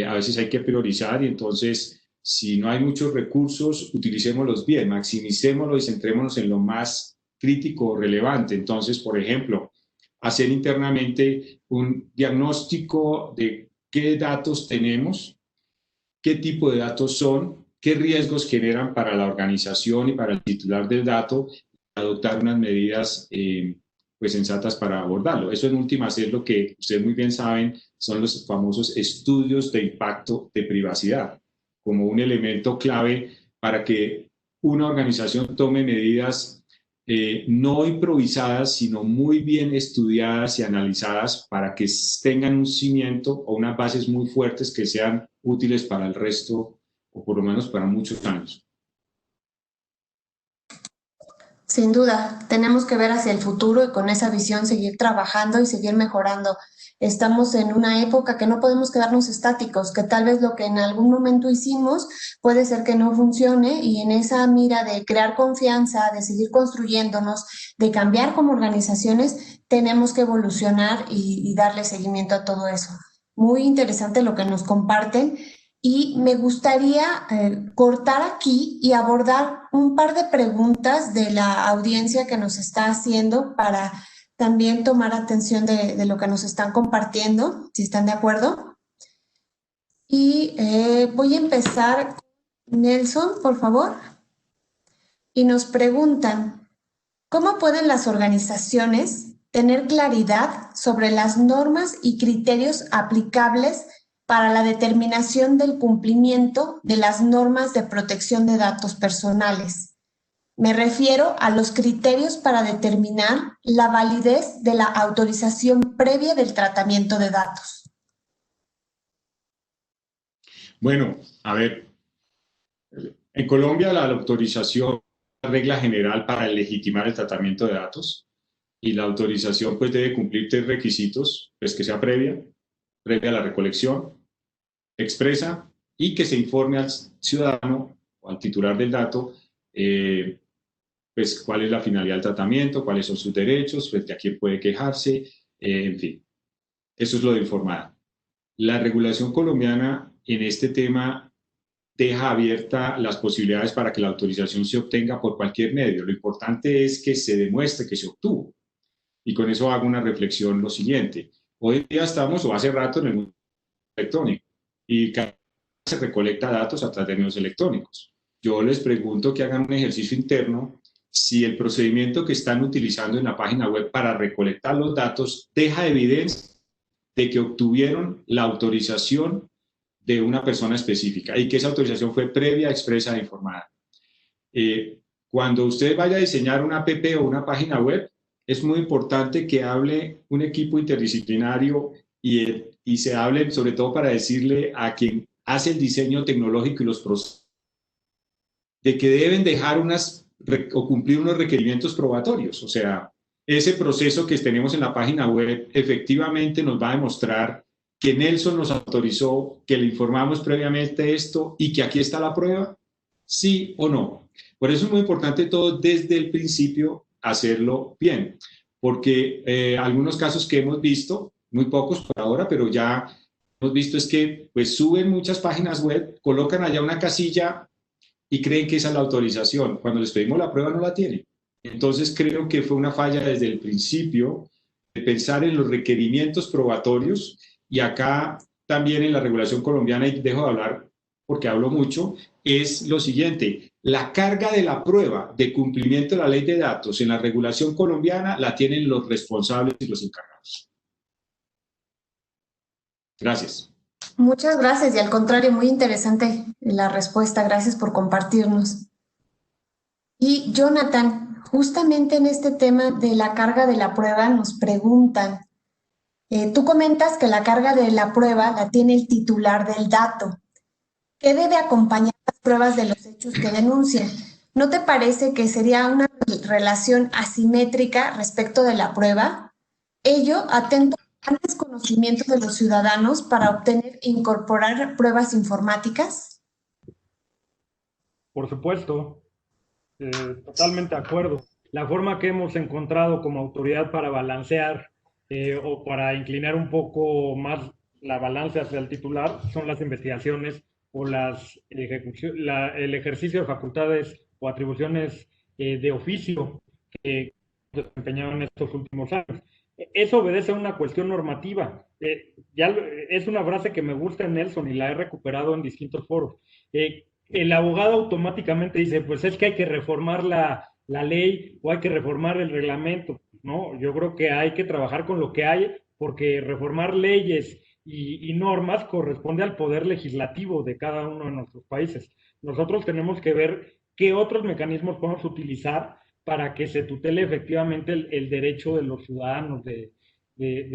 a veces hay que priorizar y entonces, si no hay muchos recursos, utilicémoslos bien, maximicémoslos y centrémonos en lo más crítico o relevante. Entonces, por ejemplo, hacer internamente un diagnóstico de qué datos tenemos, qué tipo de datos son, qué riesgos generan para la organización y para el titular del dato, y adoptar unas medidas pues sensatas para abordarlo. Eso en últimas es lo que ustedes muy bien saben, son los famosos estudios de impacto de privacidad, como un elemento clave para que una organización tome medidas no improvisadas, sino muy bien estudiadas y analizadas para que tengan un cimiento o unas bases muy fuertes que sean útiles para el resto, o por lo menos para muchos años. Sin duda, tenemos que ver hacia el futuro y con esa visión seguir trabajando y seguir mejorando. Estamos en una época que no podemos quedarnos estáticos, que tal vez lo que en algún momento hicimos puede ser que no funcione, y en esa mira de crear confianza, de seguir construyéndonos, de cambiar como organizaciones, tenemos que evolucionar y darle seguimiento a todo eso. Muy interesante lo que nos comparten. Y me gustaría cortar aquí y abordar un par de preguntas de la audiencia que nos está haciendo para también tomar atención de lo que nos están compartiendo, si están de acuerdo. Y voy a empezar, Nelson, por favor. Y nos preguntan, ¿cómo pueden las organizaciones tener claridad sobre las normas y criterios aplicables para la determinación del cumplimiento de las normas de protección de datos personales? Me refiero a los criterios para determinar la validez de la autorización previa del tratamiento de datos. Bueno, a ver, en Colombia la autorización es la regla general para legitimar el tratamiento de datos, y la autorización pues debe cumplir 3 requisitos, pues que sea previa a la recolección, expresa, y que se informe al ciudadano o al titular del dato pues cuál es la finalidad del tratamiento, cuáles son sus derechos, frente a quién puede quejarse, en fin. Eso es lo de informar. La regulación colombiana en este tema deja abiertas las posibilidades para que la autorización se obtenga por cualquier medio. Lo importante es que se demuestre que se obtuvo. Y con eso hago una reflexión lo siguiente. Hoy día estamos, o hace rato, en el mundo electrónico, y cada vez se recolecta datos a través de medios electrónicos. Yo les pregunto que hagan un ejercicio interno si el procedimiento que están utilizando en la página web para recolectar los datos deja evidencia de que obtuvieron la autorización de una persona específica y que esa autorización fue previa, expresa e informada. Cuando usted vaya a diseñar una app o una página web, es muy importante que hable un equipo interdisciplinario y se hable sobre todo para decirle a quien hace el diseño tecnológico y los procesos de que deben dejar o cumplir unos requerimientos probatorios. O sea, ese proceso que tenemos en la página web efectivamente nos va a demostrar que Nelson nos autorizó, que le informamos previamente esto y que aquí está la prueba, sí o no. Por eso es muy importante todo desde el principio hacerlo bien. porque algunos casos que hemos visto, muy pocos por ahora, pero ya hemos visto es que pues suben muchas páginas web, colocan allá una casilla y creen que esa es la autorización. Cuando les pedimos la prueba no la tienen. Entonces creo que fue una falla desde el principio de pensar en los requerimientos probatorios, y acá también en la regulación colombiana, y dejo de hablar porque hablo mucho, es lo siguiente: la carga de la prueba de cumplimiento de la ley de datos en la regulación colombiana la tienen los responsables y los encargados. Gracias. Muchas gracias, y al contrario, muy interesante la respuesta. Gracias por compartirnos. Y Jonathan, justamente en este tema de la carga de la prueba nos preguntan, tú comentas que la carga de la prueba la tiene el titular del dato. ¿Qué debe acompañar las pruebas de los hechos que denuncian? ¿No te parece que sería una relación asimétrica respecto de la prueba? Ello atento a grandes conocimientos de los ciudadanos para obtener e incorporar pruebas informáticas. Por supuesto, totalmente de acuerdo. La forma que hemos encontrado como autoridad para balancear o para inclinar un poco más la balanza hacia el titular son las investigaciones o el ejercicio de facultades o atribuciones de oficio que desempeñado en estos últimos años. Eso obedece a una cuestión normativa. Es una frase que me gusta en Nelson y la he recuperado en distintos foros. El abogado automáticamente dice, pues es que hay que reformar la ley o hay que reformar el reglamento. No, yo creo que hay que trabajar con lo que hay, porque reformar leyes y normas corresponde al poder legislativo de cada uno de nuestros países. Nosotros tenemos que ver qué otros mecanismos podemos utilizar para que se tutele efectivamente el derecho de los ciudadanos de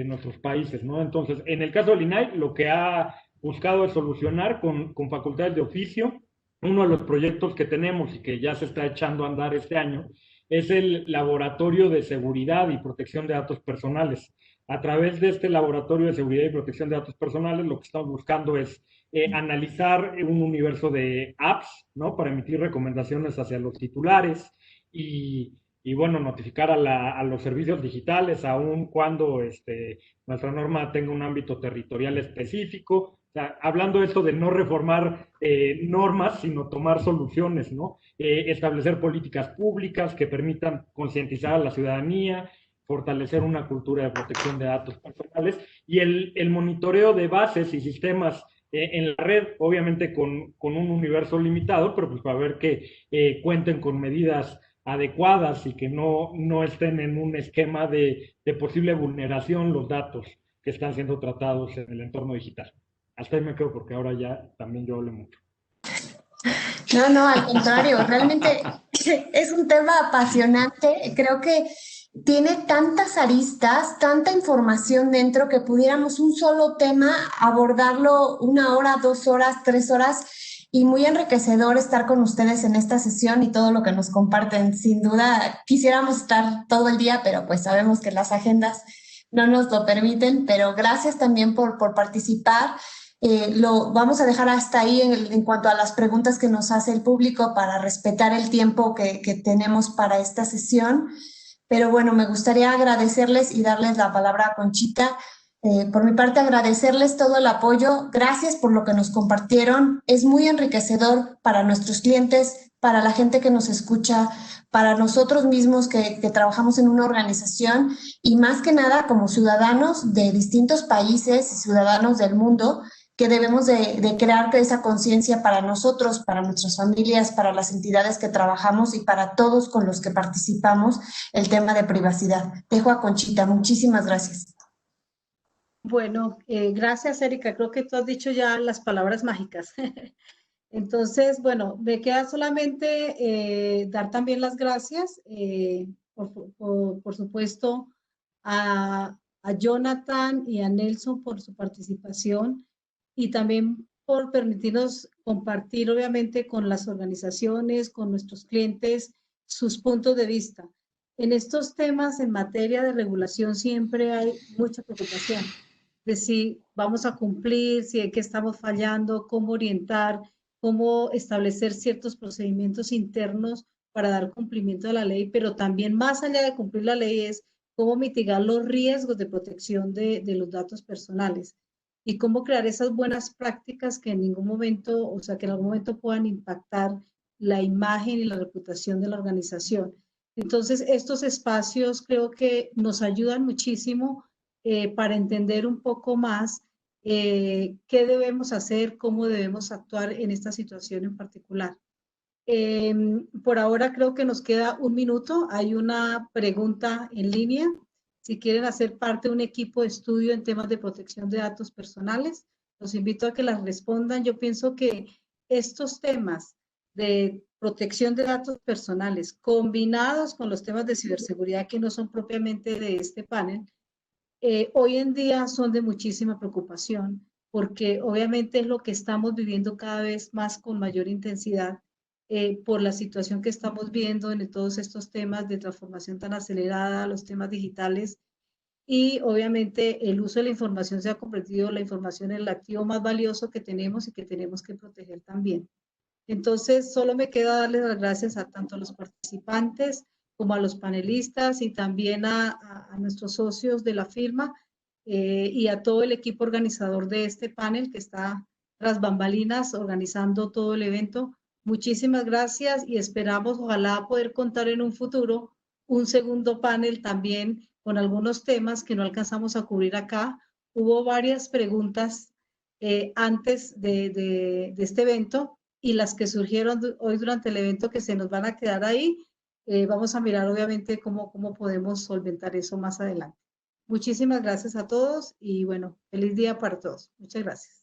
nuestros países, ¿no? Entonces, en el caso del INAI, lo que ha buscado es solucionar con facultades de oficio. Uno de los proyectos que tenemos y que ya se está echando a andar este año es el Laboratorio de Seguridad y Protección de Datos Personales. A través de este Laboratorio de Seguridad y Protección de Datos Personales, lo que estamos buscando es analizar un universo de apps, ¿no?, para emitir recomendaciones hacia los titulares y bueno, notificar a los servicios digitales, aun cuando nuestra norma tenga un ámbito territorial específico. O sea, hablando de esto de no reformar normas, sino tomar soluciones, ¿no? Establecer políticas públicas que permitan concientizar a la ciudadanía, fortalecer una cultura de protección de datos personales y el monitoreo de bases y sistemas en la red, obviamente con un universo limitado, pero pues para ver que cuenten con medidas adecuadas y que no estén en un esquema de posible vulneración los datos que están siendo tratados en el entorno digital. Hasta ahí me quedo porque ahora ya también yo hablo mucho. No, al contrario, realmente es un tema apasionante. Creo que tiene tantas aristas, tanta información dentro que pudiéramos un solo tema abordarlo 1 hora, 2 horas, 3 horas, y muy enriquecedor estar con ustedes en esta sesión y todo lo que nos comparten. Sin duda, quisiéramos estar todo el día, pero pues sabemos que las agendas no nos lo permiten, pero gracias también por participar. Lo vamos a dejar hasta ahí en cuanto a las preguntas que nos hace el público para respetar el tiempo que tenemos para esta sesión. Pero bueno, me gustaría agradecerles y darles la palabra a Conchita. Por mi parte, agradecerles todo el apoyo. Gracias por lo que nos compartieron. Es muy enriquecedor para nuestros clientes, para la gente que nos escucha, para nosotros mismos que trabajamos en una organización y más que nada como ciudadanos de distintos países y ciudadanos del mundo, que debemos de crear esa conciencia para nosotros, para nuestras familias, para las entidades que trabajamos y para todos con los que participamos el tema de privacidad. Dejo a Conchita. Muchísimas gracias. Bueno, gracias, Erika. Creo que tú has dicho ya las palabras mágicas. Entonces, bueno, me queda solamente dar también las gracias, por supuesto, a Jonathan y a Nelson por su participación y también por permitirnos compartir, obviamente, con las organizaciones, con nuestros clientes, sus puntos de vista. En estos temas, en materia de regulación, siempre hay mucha preocupación de si vamos a cumplir, si en qué estamos fallando, cómo orientar, cómo establecer ciertos procedimientos internos para dar cumplimiento a la ley, pero también más allá de cumplir la ley es cómo mitigar los riesgos de protección de los datos personales y cómo crear esas buenas prácticas que en ningún momento, o sea, que en algún momento puedan impactar la imagen y la reputación de la organización. Entonces, estos espacios creo que nos ayudan muchísimo para entender un poco más qué debemos hacer, cómo debemos actuar en esta situación en particular. Por ahora creo que nos queda un minuto. Hay una pregunta en línea. Si quieren hacer parte de un equipo de estudio en temas de protección de datos personales, los invito a que las respondan. Yo pienso que estos temas de protección de datos personales combinados con los temas de ciberseguridad que no son propiamente de este panel, hoy en día son de muchísima preocupación porque obviamente es lo que estamos viviendo cada vez más con mayor intensidad por la situación que estamos viendo en todos estos temas de transformación tan acelerada, los temas digitales y obviamente el uso de la información se ha convertido, la información en el activo más valioso que tenemos y que tenemos que proteger también. Entonces, solo me queda darles las gracias a tanto a los participantes como a los panelistas y también a nuestros socios de la firma y a todo el equipo organizador de este panel que está tras bambalinas organizando todo el evento. Muchísimas gracias y esperamos, ojalá, poder contar en un futuro un segundo panel también con algunos temas que no alcanzamos a cubrir acá. Hubo varias preguntas antes de este evento y las que surgieron hoy durante el evento que se nos van a quedar ahí. Vamos a mirar obviamente cómo podemos solventar eso más adelante. Muchísimas gracias a todos y bueno, feliz día para todos. Muchas gracias.